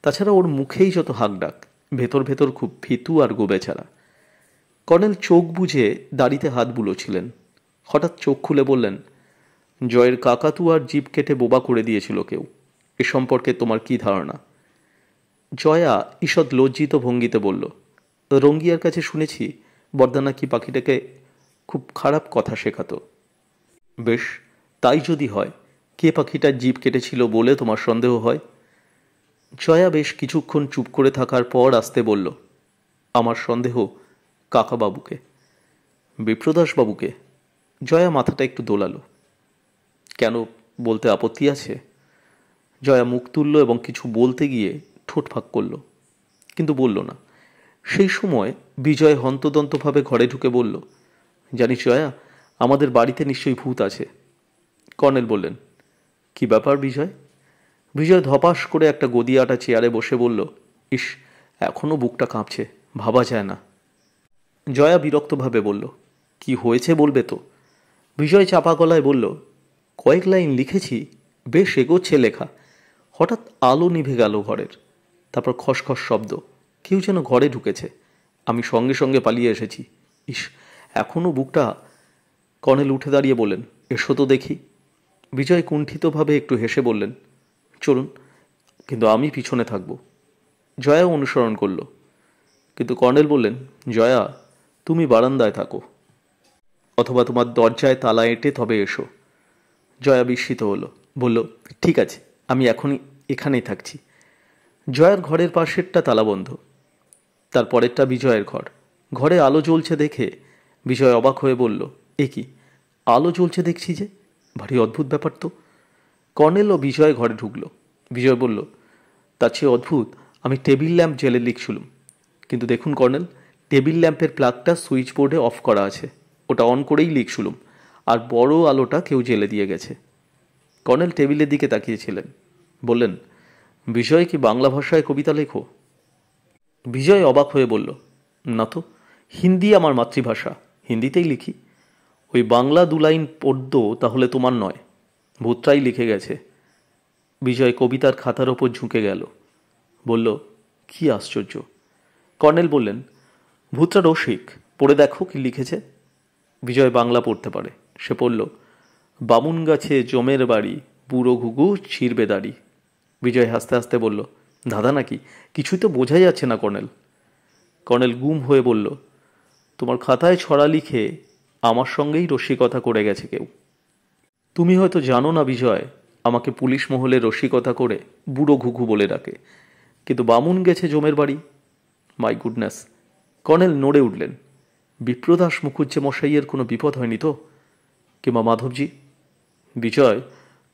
তাছাড়া ওর মুখেই যত হাঁকডাক, ভেতর ভেতর খুব ভীতু আর গোবেচারা। কর্নেল চোখ বুজে দাড়িতে হাত বুলোছিলেন। হঠাৎ চোখ খুলে বললেন, জয়ের কাকাতুয়ার জিভ কেটে বোবা করে দিয়েছিল কেউ। এ সম্পর্কে তোমার কি ধারণা? জয়া ঈষৎ লজ্জিত ভঙ্গিতে বলল, রঙ্গিয়ার কাছে শুনেছি বর্দা নাকি পাখিটাকে খুব খারাপ কথা শেখাতো। বেশ, তাই যদি হয়, কে পাখিটার জিভ কেটেছিল বলে তোমার সন্দেহ হয়? জয়া বেশ কিছুক্ষণ চুপ করে থাকার পর আসতে বলল, আমার সন্দেহ কাকাবাবুকে। বিপ্রদাসবাবুকে? জয়া মাথাটা একটু দোলালো। কেন, বলতে আপত্তি আছে? জয়া মুখ তুলল এবং কিছু বলতে গিয়ে ঠোঁট ফাঁক করল, কিন্তু বলল না। সেই সময় বিজয় হন্তদন্তভাবে ঘরে ঢুকে বলল, জানিস জয়া, আমাদের বাড়িতে নিশ্চয়ই ভূত আছে। কর্নেল বললেন, কি ব্যাপার বিজয়? বিজয় ধপাস করে একটা গদিয়াটা চেয়ারে বসে বলল, ইস, এখনও বুকটা কাঁপছে, ভাবা যায় না। জয়া বিরক্তভাবে বলল, কি হয়েছে বলবে তো? বিজয় চাপা গলায় বলল, কয়েক লাইন লিখেছি, বেশ এগোচ্ছে লেখা। হঠাৎ আলো নিভে গেল ঘরের। তারপর খসখস শব্দ, কেউ যেন ঘরে ঢুকেছে। আমি সঙ্গে সঙ্গে পালিয়ে এসেছি। ইস, এখনও বুকটা। কর্নেল উঠে দাঁড়িয়ে বললেন, এসো তো দেখি। বিজয় কুণ্ঠিতভাবে একটু হেসে বললেন, চলুন, কিন্তু আমি পিছনে থাকব। জয়া অনুসরণ করল, কিন্তু কর্নেল বললেন, জয়া, তুমি বারান্দায় থাকো, অথবা তোমার দরজায় তালা এঁটে তবে এসো। জয়া বিস্মিত হলো, বলল, ঠিক আছে, আমি এখনই এখানেই থাকছি। জয়ার ঘরের পাশেরটা তালাবন্ধ, তার পরেরটা বিজয়ের ঘর। ঘরে আলো জ্বলছে দেখে বিজয় অবাক হয়ে বলল, এ কি, আলো জ্বলছে দেখছি যে, ভারী অদ্ভুত ব্যাপার তো। কর্নেল ও বিজয় ঘরে ঢুকল। বিজয় বলল, তার চেয়ে অদ্ভুত, আমি টেবিল ল্যাম্প জেলে লিখছিলুম, কিন্তু দেখুন কর্নেল, টেবিল ল্যাম্পের প্লাগটা সুইচ বোর্ডে অফ করা আছে, ওটা অন করেই লিখছিলুম, আর বড় আলোটা কেউ জেলে দিয়ে গেছে। কর্নেল টেবিলের দিকে তাকিয়েছিলেন, বললেন, বিজয় কি বাংলা ভাষায় কবিতা লেখো? বিজয় অবাক হয়ে বলল, না তো, হিন্দি আমার মাতৃভাষা, হিন্দিতেই লিখি। ওই বাংলা দুলাইন পদ্য তাহলে তোমার নয়, ভূতটাই লিখে গেছে। বিজয় কবিতার খাতার ওপর ঝুঁকে গেল, বলল, কি আশ্চর্য। কর্নেল বললেন, ভূতটা রসিক, পড়ে দেখো কি লিখেছে। বিজয় বাংলা পড়তে পারে। সে পড়ল, বামুন গাছে জমের বাড়ি, বুড়ো ঘুঘু ছিঁড়বে দাড়ি। বিজয় হাসতে হাসতে বলল, দাদা নাকি, কিছুই তো বোঝাই যাচ্ছে না কর্নেল। কর্নেল গুম হয়ে বলল, তোমার খাতায় ছড়া লিখে আমার সঙ্গেই রসিকতা করে গেছে কেউ। তুমি হয়তো জানো না বিজয়, আমাকে পুলিশ মহলে রসিকতা করে বুড়ো ঘুঘু বলে ডাকে, কিন্তু বামুন গেছে জমের বাড়ি। My goodness. কর্নেল নড়ে উঠলেন। বিপ্রদাস মুখুজ্জে মশাইয়ের কোনো বিপদ হয়নি তো? কিংবা মাধবজি? বিজয়,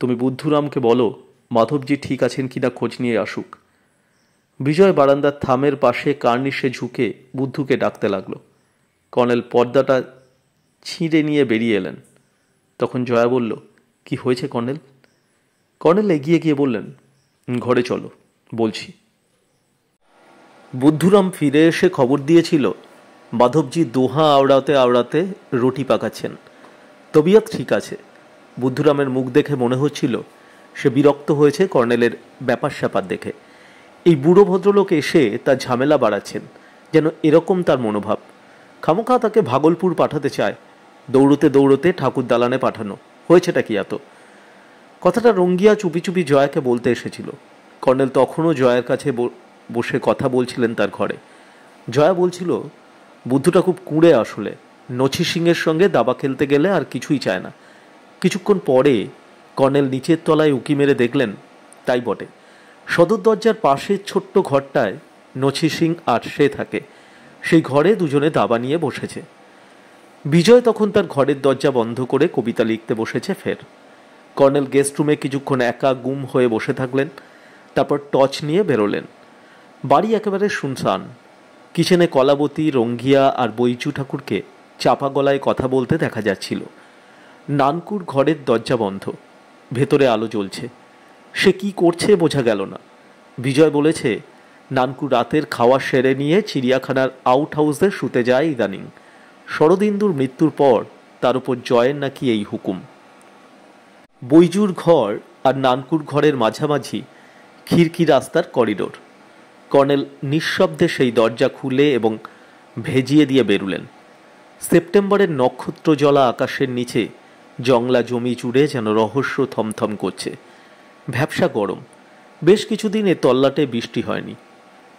তুমি বুদ্ধুরামকে বলো মাধবজি ঠিক আছেন কিনা খোঁজ নিয়ে আসুক। বিজয় বারান্দার থামের পাশে কার্নিশে ঝুঁকে বুদ্ধুকে ডাকতে লাগলো। কর্নেল পর্দাটা ছিঁড়ে নিয়ে বেরিয়ে এলেন। তখন জয়া বলল, কি হয়েছে কর্নেল? কর্নেল এগিয়ে গিয়ে বললেন, ঘরে চলো, বলছি। বুদ্ধুরাম ফিরে এসে খবর দিয়েছিল মাধবজি দোহা আওড়াতে আওড়াতে রুটি পাকাচ্ছেন। তবিয়ত ঠিক আছে। বুদ্ধুরামের মুখ দেখে মনে হচ্ছিল সে বিরক্ত হয়েছে কর্নেলের ব্যাপার স্যাপার দেখে। এই বুড়ো ভদ্রলোক এসে তার ঝামেলা বাড়াচ্ছেন, যেন এরকম তার মনোভাব। খামোখা তাকে ভাগলপুর পাঠাতে চায়, দৌড়তে দৌড়তে ঠাকুর দালানে পাঠানো। হয়েছেটা কি এত? কথাটা রঙ্গিয়া চুপি চুপি জয়াকে বলতে এসেছিল। কর্নেল তখনও জয়ার কাছে বসে কথা বলছিলেন তার ঘরে। জয়া বলছিল, বুদ্ধুটা খুব কুঁড়ে আসলে, নছি সিংয়ের সঙ্গে দাবা খেলতে গেলে আর কিছুই চায় না। কিছুক্ষণ পরে কর্নেল নিচের তলায় উকি মেরে দেখলেন, তাই বটে, সদর দরজার পাশের ছোট্ট ঘরটায় নছি সিং আর সে থাকে। সেই ঘরে দুজনে দাবা নিয়ে বসেছে। বিজয় তখন তার ঘরের দরজা বন্ধ করে কবিতা লিখতে বসেছে ফের। কর্নেল গেস্ট রুমে কিছুক্ষণ একা গুম হয়ে বসে থাকলেন, তারপর টর্চ নিয়ে বেরোলেন। বাড়ি একেবারে শুনশান। কিচেনে কলাবতী, রঙ্গিয়া আর বৈচু ঠাকুরকে চাপা গলায় কথা বলতে দেখা যাচ্ছিল। নানকুর ঘরের দরজা বন্ধ, ভেতরে আলো জ্বলছে। সে কি করছে বোঝা গেল না। বিজয় বলেছে, নানকু রাতের খাওয়া সেরে নিয়ে চিড়িয়াখানার আউট হাউসে শুতে যায় ইদানিং। শরদিন্দুর মৃত্যুর পর তার উপর জয়ের নাকি এই হুকুম। বৈজুর ঘর আর নানকুর ঘরের মাঝামাঝি খিড়কি রাস্তার করিডোর। কর্নেল নিঃশব্দে সেই দরজা খুলে এবং ভেজিয়ে দিয়ে বেরুলেন। সেপ্টেম্বরের নক্ষত্রজলা আকাশের নিচে জংলা জমি জুড়ে যেন রহস্য থমথম করছে। ভ্যাপসা গরম। বেশ কিছুদিন এ তল্লাটে বৃষ্টি হয়নি।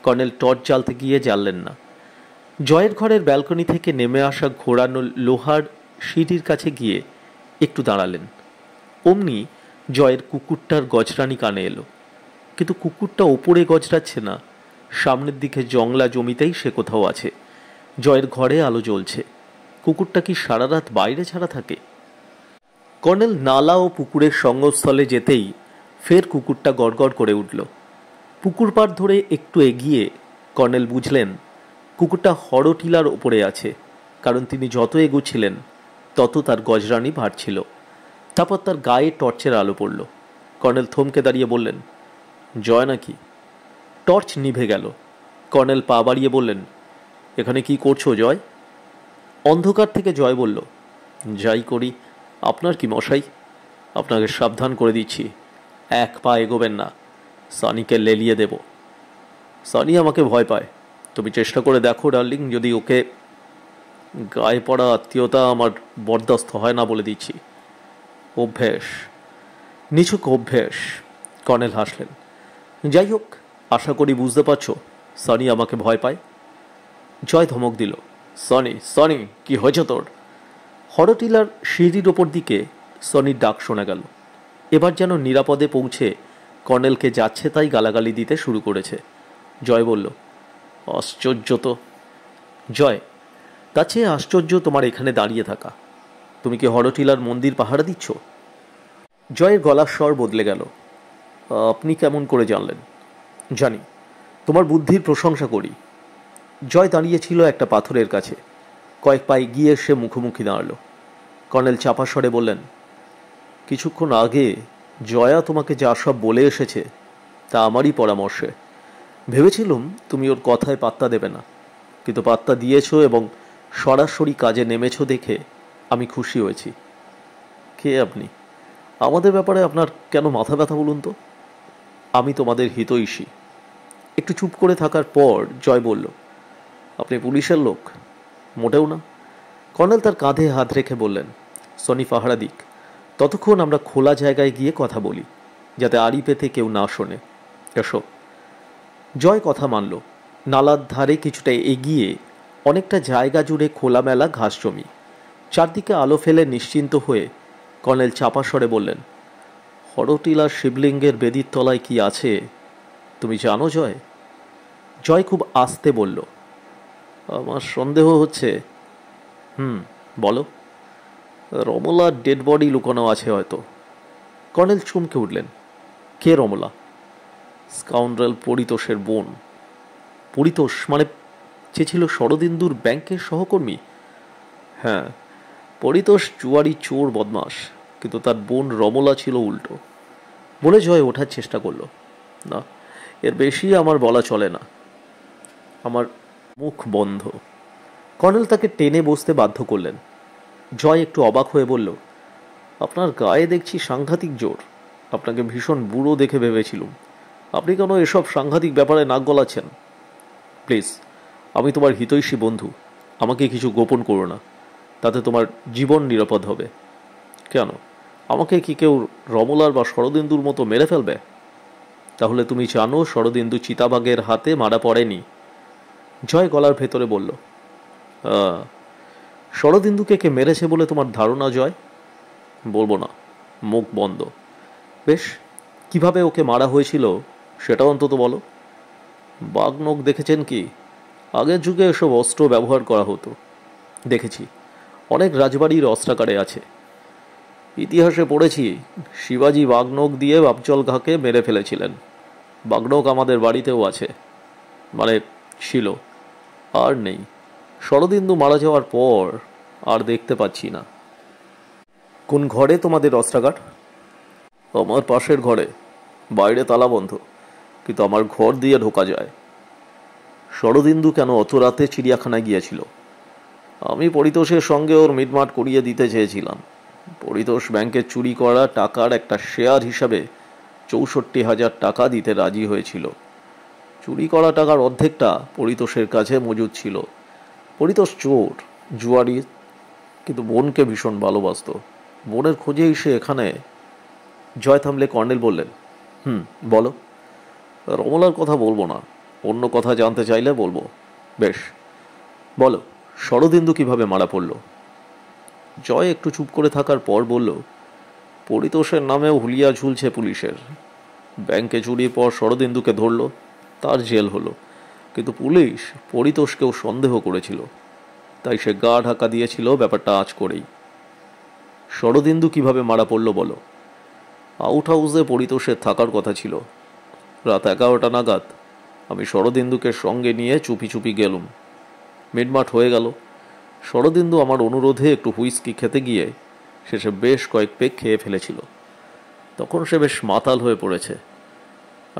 কর্নেল টর্চ জ্বালতে গিয়ে জ্বাললেন না। জয়ের ঘরের ব্যালকনি থেকে নেমে আসা ঘোরানো লোহার সিঁড়ির কাছে গিয়ে একটু দাঁড়ালেন। অমনি জয়ের কুকুরটার গজরানি কানে এলো, কিন্তু কুকুরটা ওপরে গজরাচ্ছে না, সামনের দিকে জংলা জমিতেই সে কোথাও আছে। জয়ের ঘরে আলো জ্বলছে। কুকুরটা কি সারা রাত বাইরে ছাড়া থাকে? কর্নেল নালা ও পুকুরের সঙ্গস্থলে যেতেই ফের কুকুরটা গড়গড় করে উঠল। পুকুর পাড় ধরে একটু এগিয়ে কর্নেল বুঝলেন কুকুরটা হরটিলার ওপরে আছে, কারণ তিনি যত এগুচ্ছিলেন তত তার গজরানি বাড়ছিল। তারপর তার গায়ে টর্চের আলো পড়ল। কর্নেল থমকে দাঁড়িয়ে বললেন, জয় নাকি? টর্চ নিভে গেল। কর্নেল পা বাড়িয়ে বললেন, এখানে কি করছো জয়? অন্ধকার থেকে জয় বলল, যাই করি, আপনার কি মশাই? আপনাকে সাবধান করে দিচ্ছি, এক পা এগোবেন না, সানিকে লেলিয়ে দেব। সানি আমাকে ভয় পায়। তুমি চেষ্টা করে দেখো ডার্লিং, যদি ওকে। গায়ে পড়া আত্মীয়তা আমার বরদাস্ত হয় না বলে দিচ্ছি। অভ্যেস, নিছক অভ্যেস। কর্নেল হাসলেন। যাই হোক, আশা করি বুঝতে পারছো সানি আমাকে ভয় পায়। জয় ধমক দিল, সনি সনি, কি হয়েছে তোর? হরটিলার সিঁড়ির ওপর দিকে সনির ডাক শোনা গেল। এবার যেন নিরাপদে পৌঁছে কর্নেলকে যাচ্ছে তাই গালাগালি দিতে শুরু করেছে। জয় বলল, আশ্চর্য তো। জয়, তার চেয়ে আশ্চর্য তোমার এখানে দাঁড়িয়ে থাকা। তুমি কি হরটিলার মন্দির পাহারা দিচ্ছ? জয়ের গলার স্বর বদলে গেল। আপনি কেমন করে জানলেন? জানি, তোমার বুদ্ধির প্রশংসা করি। জয় দাঁড়িয়েছিল একটা পাথরের কাছে। কয়েক পায়ে গিয়ে সে মুখোমুখি দাঁড়ালো। কর্নেল চাপা স্বরে বললেন, কিছুক্ষণ আগে জয়া তোমাকে যা সব বলে এসেছে তা আমারই পরামর্শে। ভেবেছিলুম তুমি ওর কথায় পাত্তা দেবে না, কিন্তু পাত্তা দিয়েছ এবং সরাসরি কাজে নেমেছ দেখে আমি খুশি হয়েছি। কে আপনি? আমাদের ব্যাপারে আপনার কেন মাথা ব্যথা বলুন তো? আমি তোমাদের হিতৈষী। একটু চুপ করে থাকার পর জয় বলল, আপনি পুলিশের লোক? মোটেও না। কর্নেল তার কাঁধে হাত রেখে বললেন, সনি পাহারা দিক, ততক্ষণ আমরা খোলা জায়গায় গিয়ে কথা বলি, যাতে আড়ি পেতে কেউ না শোনে। এসো। জয় কথা মানল। নালার ধারে কিছুটা এগিয়ে অনেকটা জায়গা জুড়ে খোলামেলা ঘাস জমি। চারদিকে আলো ফেলে নিশ্চিন্ত হয়ে কর্নেল চাপা স্বরে বললেন, হরটিলার শিবলিঙ্গের বেদির তলায় কি আছে তুমি জানো জয়? জয় খুব আস্তে বলল, আমার সন্দেহ হচ্ছে। বলো। রমলার ডেড বডি লুকানো আছে হয়তো। কর্নেল চমকে উঠলেন। কে রমলা? স্কাউন্ড্রেল পরিতোষের বোন। পরিতোষ মানে যে ছিল শরদিন্দুর ব্যাংকের সহকর্মী? হ্যাঁ, পরিতোষ জুয়ারি চোর বদমাস, কিন্তু তার বোন রমলা ছিল উল্টো। বলে জয় ওঠার চেষ্টা করল। না, এর বেশি আমার বলা চলে না। আমার মুখ বন্ধ। কর্নেল তাকে টেনে বসতে বাধ্য করলেন। জয় একটু অবাক হয়ে বলল, আপনার গায়ে দেখছি সাংঘাতিক জোর। আপনাকে ভীষণ বুড়ো দেখে ভেবেছিলুম। আপনি কেন এসব সাংঘাতিক ব্যাপারে নাক গলাচ্ছেন? প্লিজ, আমি তোমার হিতৈষী বন্ধু, আমাকে কিছু গোপন করো না, তাতে তোমার জীবন নিরাপদ হবে। কেন, আমাকে কি কেউ রমলার বা শরদিন্দুর মতো মেরে ফেলবে? তাহলে তুমি জানো শরদিন্দু চিতাবাঘের হাতে মারা পড়েনি? জয় গলার ভেতরে বলল, শরদিন্দুকে কে মেরেছে বলে তোমার ধারণা জয়? বলবো না, মুখ বন্ধ। বেশ, কিভাবে ওকে মারা হয়েছিল সেটা অন্তত বলো। বাঘনখ দেখেছেন কি? আগের যুগে এসব অস্ত্র ব্যবহার করা হতো। দেখেছি, অনেক রাজবাড়ির অস্ত্রাগারে আছে। ইতিহাসে পড়েছি শিবাজি বাঘনখ দিয়ে বাপজল ঘাকে মেরে ফেলেছিলেন। বাঘনখ আমাদের বাড়িতেও আছে, মানে ছিল, আর নেই। শরদিন্দু মারা যাওয়ার পর আর দেখতে পাচ্ছি না। কোন ঘরে তোমাদের অস্ত্রাগার? আমার পাশের ঘরে, বাইরে তালা বন্ধ, কিন্তু আমার ঘর দিয়ে ঢোকা যায়। শরদিন্দু কেন অত রাতে চিড়িয়াখানায় গিয়েছিল? আমি পরিতোষের সঙ্গে ওর মিটমাট করিয়ে দিতে চেয়েছিলাম। পরিতোষ ব্যাংকে চুরি করা টাকার একটা শেয়ার হিসাবে ৬৪,০০০ টাকা দিতে রাজি হয়েছিল। চুরি করা টাকার অর্ধেকটা পরিতোষের কাছে মজুদ ছিল। পরিতোষ চোর, জুয়ারি, কিন্তু বোনকে ভীষণ ভালোবাসত। বোনের খোঁজেই সে এখানে। জয় থামলে কর্নেল বললেন, বলো। রমলার কথা বলবো না, অন্য কথা জানতে চাইলে বলবো। বেশ, বলো, শরদিন্দু কিভাবে মারা পড়ল? জয় একটু চুপ করে থাকার পর বলল, পরিতোষের নামেও হুলিয়া ঝুলছে পুলিশের। ব্যাংকে চুরির পর শরদিন্দুকে ধরল, তার জেল হলো, কিন্তু পুলিশ পরিতোষকেও সন্দেহ করেছিল, তাই সে গা ঢাকা দিয়েছিল ব্যাপারটা আঁচ করেই। শরদিন্দু কিভাবে মারা পড়ল বলো। আউট হাউসে পরিতোষের থাকার কথা ছিল। রাত 11টা নাগাদ আমি শরদিন্দুকে সঙ্গে নিয়ে চুপি চুপি গেলুম। মিটমাট হয়ে গেল। শরদিন্দু আমার অনুরোধে একটু হুইস্কি খেতে গিয়ে শেষে বেশ কয়েক পেগ খেয়ে ফেলেছিল। তখন সে বেশ মাতাল হয়ে পড়েছে।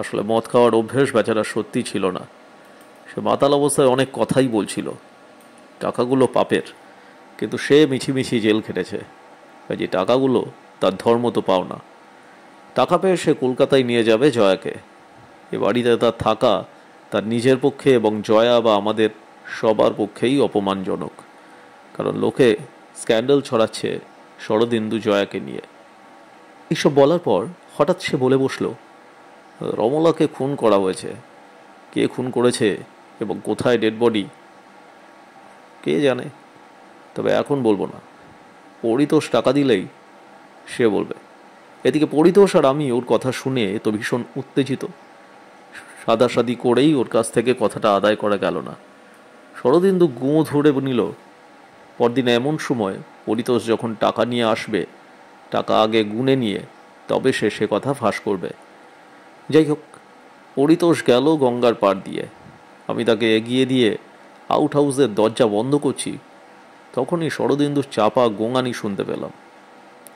আসলে মদ খাওয়ার অভ্যেস বেচারা সত্যি ছিল না। সে মাতাল অবস্থায় অনেক কথাই বলছিল। টাকাগুলো পাপের, কিন্তু সে মিছিমিছি জেল খেটেছে। যে টাকাগুলো তার ধর্ম তো পাও না। টাকা পেয়ে সে কলকাতায় নিয়ে যাবে জয়াকে। এ বাড়িতে তার থাকা তার নিজের পক্ষে এবং জয়া বা আমাদের সবার পক্ষেই অপমানজনক, কারণ লোকে স্ক্যান্ডাল ছড়াচ্ছে শরদিন্দু জয়াকে নিয়ে। এইসব বলার পর হঠাৎ সে বলে বসল, রমলাকে খুন করা হয়েছে। কে খুন করেছে এবং কোথায় ডেড বডি কে জানে, তবে এখন বলবো না। পরিতোষ টাকা দিলেই সে বলবে। এদিকে পরিতোষ আর আমি ওর কথা শুনে তো ভীষণ উত্তেজিত। সাদাসাদি করেই ওর কাছ থেকে কথাটা আদায় করা গেল না। শরদিন্দু গুঁ ধরে নিল, পরদিন এমন সময় পরিতোষ যখন টাকা নিয়ে আসবে, টাকা আগে গুনে নিয়ে তবে সে কথা ফাঁস করবে। যাই হোক, পরিতোষ গেল গঙ্গার পাড় দিয়ে। আমি তাকে এগিয়ে দিয়ে আউট হাউসের দরজা বন্ধ করছি, তখনই শরদিন্দুর চাপা গোঙানি শুনতে পেলাম।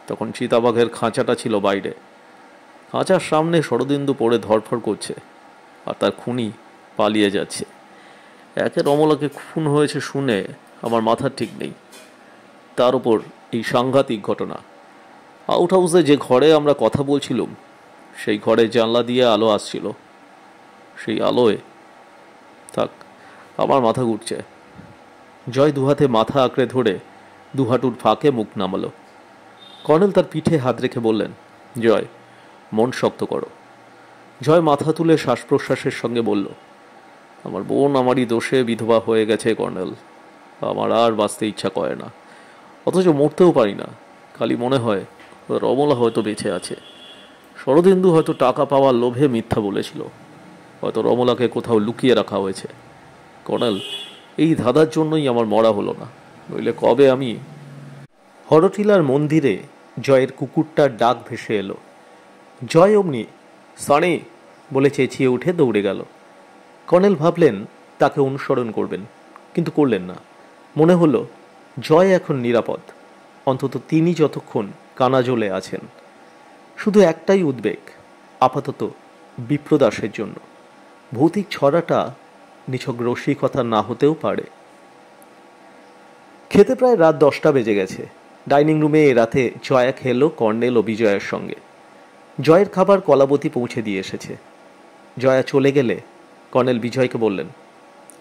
তখন চিতাবাঘের খাঁচাটা ছিল বাইরে। খাঁচার সামনে শরদিন্দু পড়ে ধরফর করছে, আর তার খুনি পালিয়ে যাচ্ছে। একে রমলাকে খুন হয়েছে শুনে আমার মাথার ঠিক নেই, তার উপর এই সাংঘাতিক ঘটনা। আউট হাউসে যে ঘরে আমরা কথা বলছিলাম, সেই ঘরে জানলা দিয়ে আলো আসছিল। সেই আলোয় থাক, আমার মাথা ঘুরছে। জয় দুহাতে মাথা আঁকড়ে ধরে দুহাটুর ফাঁকে মুখ নামালো। কর্নেল তার পিঠে হাত রেখে বললেন, জয়, মন শক্ত করো। জয় মাথা তুলে শ্বাস প্রশ্বাসের সঙ্গে বলল, আমার বোন আমারই দোষে বিধবা হয়ে গেছে কর্নেল। আমার আর বাঁচতে ইচ্ছা করে না, অথচ মরতেও পারি না। খালি মনে হয় রমলা হয়তো বেঁচে আছে। শরদিন্দু হয়তো টাকা পাওয়ার লোভে মিথ্যা বলেছিল, হয়তো রমলাকে কোথাও লুকিয়ে রাখা হয়েছে। কর্নেল, এই ধাঁধার জন্যই আমার মরা হলো না, নইলে কবে আমি। হরটিলার মন্দিরে জয়ের কুকুরটার ডাক ভেসে এলো। জয় অমনি সানি বলে চেঁচিয়ে উঠে দৌড়ে গেল। কর্নেল ভাবলেন তাকে অনুসরণ করবেন, কিন্তু করলেন না। মনে হলো জয় এখন নিরাপদ, অন্তত তিনি যতক্ষণ কানাজলে আছেন। শুধু একটাই উদ্বেগ, আপাতত বিপ্রদাসের জন্য। ভৌতিক ছড়াটা নিছক রসিকতা না হতেও পারে। খেতে প্রায় রাত 10টা বেজে গেছে। ডাইনিং রুমে এ রাতে জয়া খেলো কর্নেল ও বিজয়ের সঙ্গে। জয়ের খাবার কলাবতী পৌঁছে দিয়ে এসেছে। জয়া চলে গেলে কর্নেল বিজয়কে বললেন,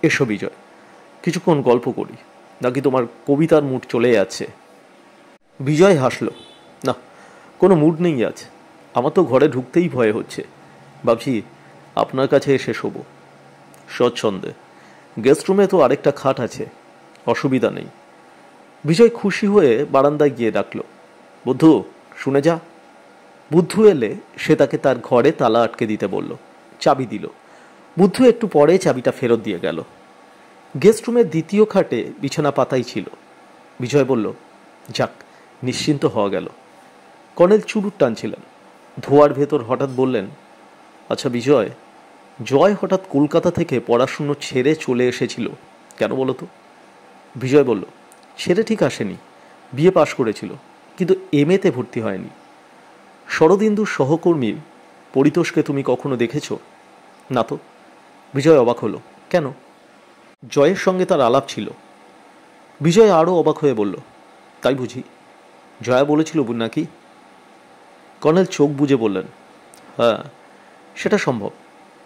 এসো বিজয়, কিছুক্ষণ গল্প করি, নাকি তোমার কবিতার মুড চলে যাচ্ছে? বিজয় হাসল, না, কোনো মুড নেই আজ। আমার তো ঘরে ঢুকতেই ভয় হচ্ছে। ভাবছি আপনার কাছে এসে শোবো স্বচ্ছন্দে। গেস্ট রুমে তো আরেকটা খাট আছে, অসুবিধা নেই। বিজয় খুশি হয়ে বারান্দায় গিয়ে ডাকল, বুদ্ধু শুনে যা। বুদ্ধু এলে সে তাকে তার ঘরে তালা আটকে দিতে বলল। চাবি দিল। বুদ্ধু একটু পরে চাবিটা ফেরত দিয়ে গেল। গেস্ট রুমের দ্বিতীয় খাটে বিছানা পাতাই ছিল। বিজয় বলল, যাক, নিশ্চিন্ত হওয়া গেল। কর্নেল চুরুট টানছিলেন। ধোয়ার ভেতর হঠাৎ বললেন, আচ্ছা বিজয়, জয় হঠাৎ কলকাতা থেকে পড়াশুনো ছেড়ে চলে এসেছিল কেন বলো তো? বিজয় বলল, ছেড়ে ঠিক আসেনি, বিএ পাশ করেছিল, কিন্তু এমএতে ভর্তি হয়নি। শরদিন্দুর সহকর্মী পরিতোষকে তুমি কখনো দেখেছ? না তো। বিজয় অবাক হলো, কেন? জয়ের সঙ্গে তার আলাপ ছিল। বিজয় আরও অবাক হয়ে বলল, তাই বুঝি? জয়া বলেছিল নাকি? কর্নেল চোখ বুজে বললেন, হ্যাঁ, সেটা সম্ভব।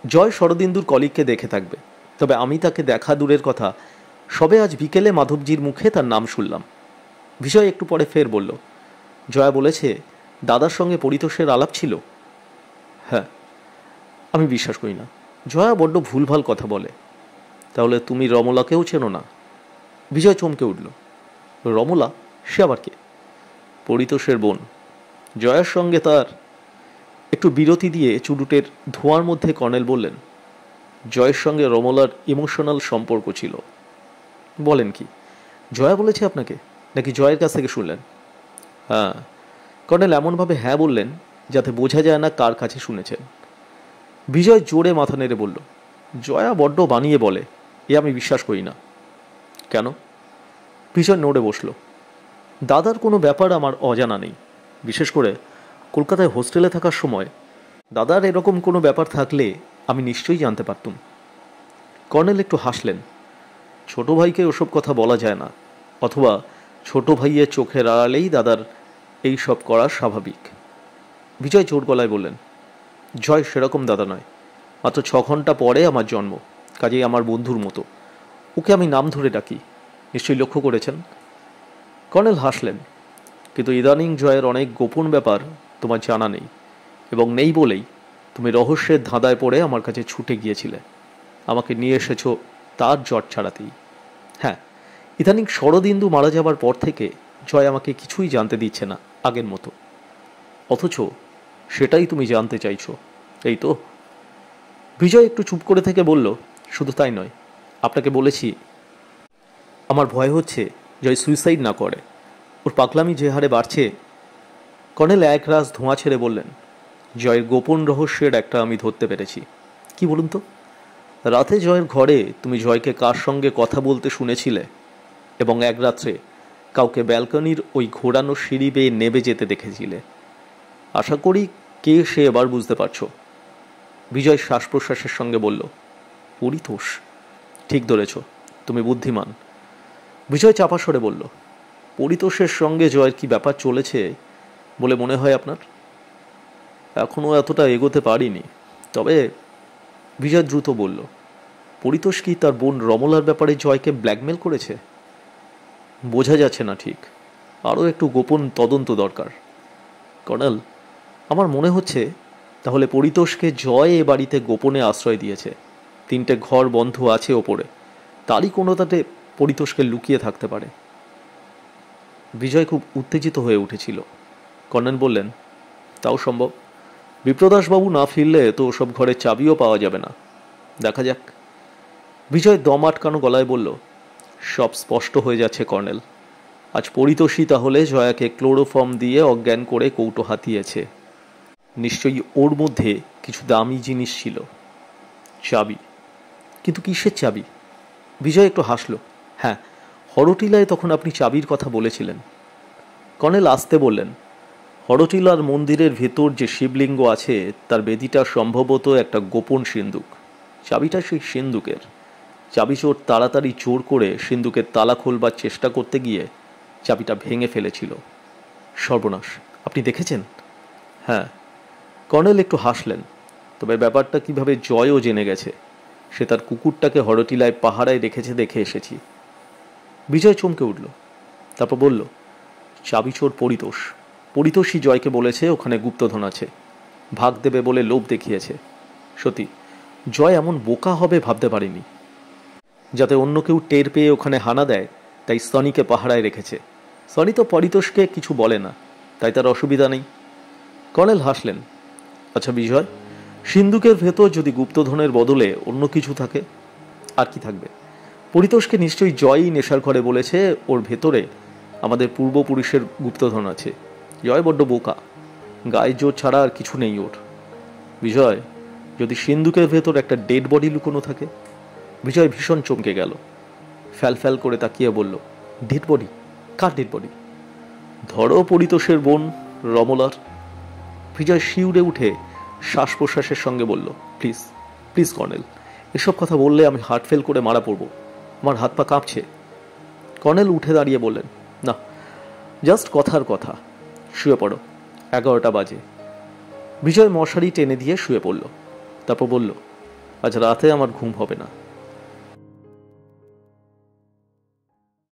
জয় শরদিন্দুর কলিগকে দেখে থাকবে, তবে আমি তাকে দেখা দূরের কথা, সবে আজ বিকেলে মাধবজির মুখে তার নাম শুনলাম। বিজয় একটু পরে ফের বলল, জয়া বলেছে দাদার সঙ্গে পরিতোষের আলাপ ছিল। হ্যাঁ। আমি বিশ্বাস করি না, জয়া বড্ড ভুলভাল কথা বলে। তাহলে তুমি রমলাকেও চেনো না? বিজয় চমকে উঠল। রমলা? সে আবার কে? পরিতোষের বোন। জয়ার সঙ্গে তার। একটু বিরতি দিয়ে চুরুটের ধোঁয়ার মধ্যে কর্নেল বললেন, জয়ের সঙ্গে রমলার ইমোশনাল সম্পর্ক ছিল। বলেন কি? জয়া বলেছে আপনাকে, নাকি জয়ের কাছ থেকে শুনলেন? হ্যাঁ। কর্নেল এমনভাবে হ্যাঁ বললেন যাতে বোঝা যায় না কার কাছে শুনেছেন। বিজয় জোরে মাথা নেড়ে বলল, জয়া বড্ড বানিয়ে বলে, এ আমি বিশ্বাস করি না। কেন? বিজয় নড়ে বসল। দাদার কোনো ব্যাপার আমার অজানা নেই। বিশেষ করে কলকাতায় হোস্টেলে থাকার সময় দাদার এরকম কোনো ব্যাপার থাকলে আমি নিশ্চয়ই জানতে পারতুম। কর্নেল একটু হাসলেন। ছোট ভাইকে ওসব কথা বলা যায় না, অথবা ছোট ভাইয়ের চোখের আড়ালেই দাদার এই সব করা স্বাভাবিক। বিজয় জোর গলায় বললেন, জয় সেরকম দাদা নয়। মাত্র 6 ঘন্টা পরে আমার জন্ম, কাজেই আমার বন্ধুর মতো। ওকে আমি নাম ধরে ডাকি, নিশ্চয়ই লক্ষ্য করেছেন। কর্নেল হাসলেন। কিন্তু ইদানিং জয়ের অনেক গোপন ব্যাপার তোমার জানা নেই, এবং নেই বলেই তুমি রহস্যের ধাঁধায় পড়ে আমার কাছে ছুটে গিয়েছিলে। আমাকে নিয়ে এসেছো তার জট ছাড়াতেই। হ্যাঁ, ইদানিং শরদিন্দু মারা যাবার পর থেকে জয় আমাকে কিছুই জানতে দিচ্ছে না আগের মতো। অথচ সেটাই তুমি জানতে চাইছো, এই তো? বিজয় একটু চুপ করে থেকে বলল, শুধু তাই নয়, আপনাকে বলেছি আমার ভয় হচ্ছে জয় সুইসাইড না করে। ওর পাগলামি যে হারে বাড়ছে। কর্নেল এক রাস ধোঁয়া ছেড়ে বললেন, জয়ের গোপন রহস্যের একটা আমি ধরতে পেরেছি। কি বলুন তো? রাতে জয়ের ঘরে তুমি জয়কে কার সঙ্গে কথা বলতে শুনেছিলে, এবং এক রাত্রে কাউকে ব্যালকনির ওই ঘোরানো সিঁড়ি বেয়ে নেমে যেতে দেখেছিলে। আশা করি কে সে এবার বুঝতে পারছো। বিজয় শ্বাস প্রশ্বাসের সঙ্গে বলল, পরিতোষ। ঠিক ধরেছ, তুমি বুদ্ধিমান। বিজয় চাপা স্বরে বলল, পরিতোষের সঙ্গে জয়ের কি ব্যাপার চলেছে বলে মনে হয় আপনার? এখনও এতটা এগোতে পারিনি, তবে। বিজয় দ্রুত বলল, পরিতোষ কি তার বোন রমলার ব্যাপারে জয়কে ব্ল্যাকমেল করেছে? বোঝা যাচ্ছে না ঠিক, আরও একটু গোপন তদন্ত দরকার। কর্নেল, আমার মনে হচ্ছে তাহলে পরিতোষকে জয় এ বাড়িতে গোপনে আশ্রয় দিয়েছে। 3টে ঘর বন্ধ আছে ওপরে, তারই কোনোটাতে পরিতোষকে লুকিয়ে থাকতে পারে। বিজয় খুব উত্তেজিত হয়ে উঠেছিল। কর্নেল বললেন, তাও সম্ভব। বিপ্রদাসবাবু না ফিরলে তো ওসব ঘরের চাবিও পাওয়া যাবে না। দেখা যাক। বিজয় দম আটকানো গলায় বলল, সব স্পষ্ট হয়ে যাচ্ছে কর্নেল। আজ পরিতোষী তাহলে জয়াকে ক্লোরোফর্ম দিয়ে অজ্ঞান করে কৌটো হাতিয়েছে। নিশ্চয়ই ওর মধ্যে কিছু দামি জিনিস ছিল। চাবি। কিন্তু কিসের চাবি? বিজয় একটু হাসল। হ্যাঁ, হরটিলায় তখন আপনি চাবির কথা বলেছিলেন। কর্নেল আসতে বললেন, হরটিলার মন্দিরের ভেতর যে শিবলিঙ্গ আছে তার বেদিটা সম্ভবত একটা গোপন সিন্দুক। চাবিটা সেই সিন্দুকের। চাবিচোর তাড়াতাড়ি জোর করে সিন্দুকের তালা খোলবার চেষ্টা করতে গিয়ে চাবিটা ভেঙে ফেলেছিল। সর্বনাশ, আপনি দেখেছেন? হ্যাঁ। কর্নেল একটু হাসলেন। তবে ব্যাপারটা কিভাবে জয়ও জেনে গেছে, সে তার কুকুরটাকে হরটিলায় পাহারায় রেখেছে দেখে এসেছি। বিজয় চমকে উঠল। তারপর বলল, চাবিচোর পরিতোষ। পরিতোষই জয়কে বলেছে ওখানে গুপ্তধন আছে, ভাগ দেবে বলে লোভ দেখিয়েছে। সত্যি, জয় এমন বোকা হবে ভাবতে পারেনি। যাতে অন্য কেউ টের পেয়ে ওখানে হানা দেয়, তাই সনিকে পাহারায় রেখেছে। সনি তো পরিতোষকে কিছু বলে না, তাই তার অসুবিধা নেই। কর্নেল হাসলেন। আচ্ছা বিজয়, সিন্দুকের ভেতর যদি গুপ্তধনের বদলে অন্য কিছু থাকে? আর কি থাকবে? পরিতোষকে নিশ্চয়ই জয়ই নেশার ঘরে বলেছে ওর ভেতরে আমাদের পূর্বপুরুষের গুপ্তধন আছে। জয় বড্ড বোকা, গায়ে জোর ছাড়া আর কিছু নেই ওর। বিজয়, যদি সিন্দুকের ভেতর একটা ডেড বডি লুকোনো থাকে? বিজয় ভীষণ চমকে গেল। ফ্যাল ফ্যাল করে তাকিয়ে বলল, ডেড বডি? কার ডেড বডি? ধরো পরিতোষের বোন রমলার। বিজয় শিউরে উঠে শ্বাস প্রশ্বাসের সঙ্গে বলল, প্লিজ প্লিজ কর্নেল, এসব কথা বললে আমি হার্ট ফেল করে মারা পড়ব। আমার হাত পা কাঁপছে। কর্নেল উঠে দাঁড়িয়ে বললেন, না, জাস্ট কথার কথা। শুয়ে পড়ো, 11টা বাজে। বিজয় মশারি টেনে দিয়ে শুয়ে পড়ল। তারপর বলল, আজ রাতে আমার ঘুম হবে না।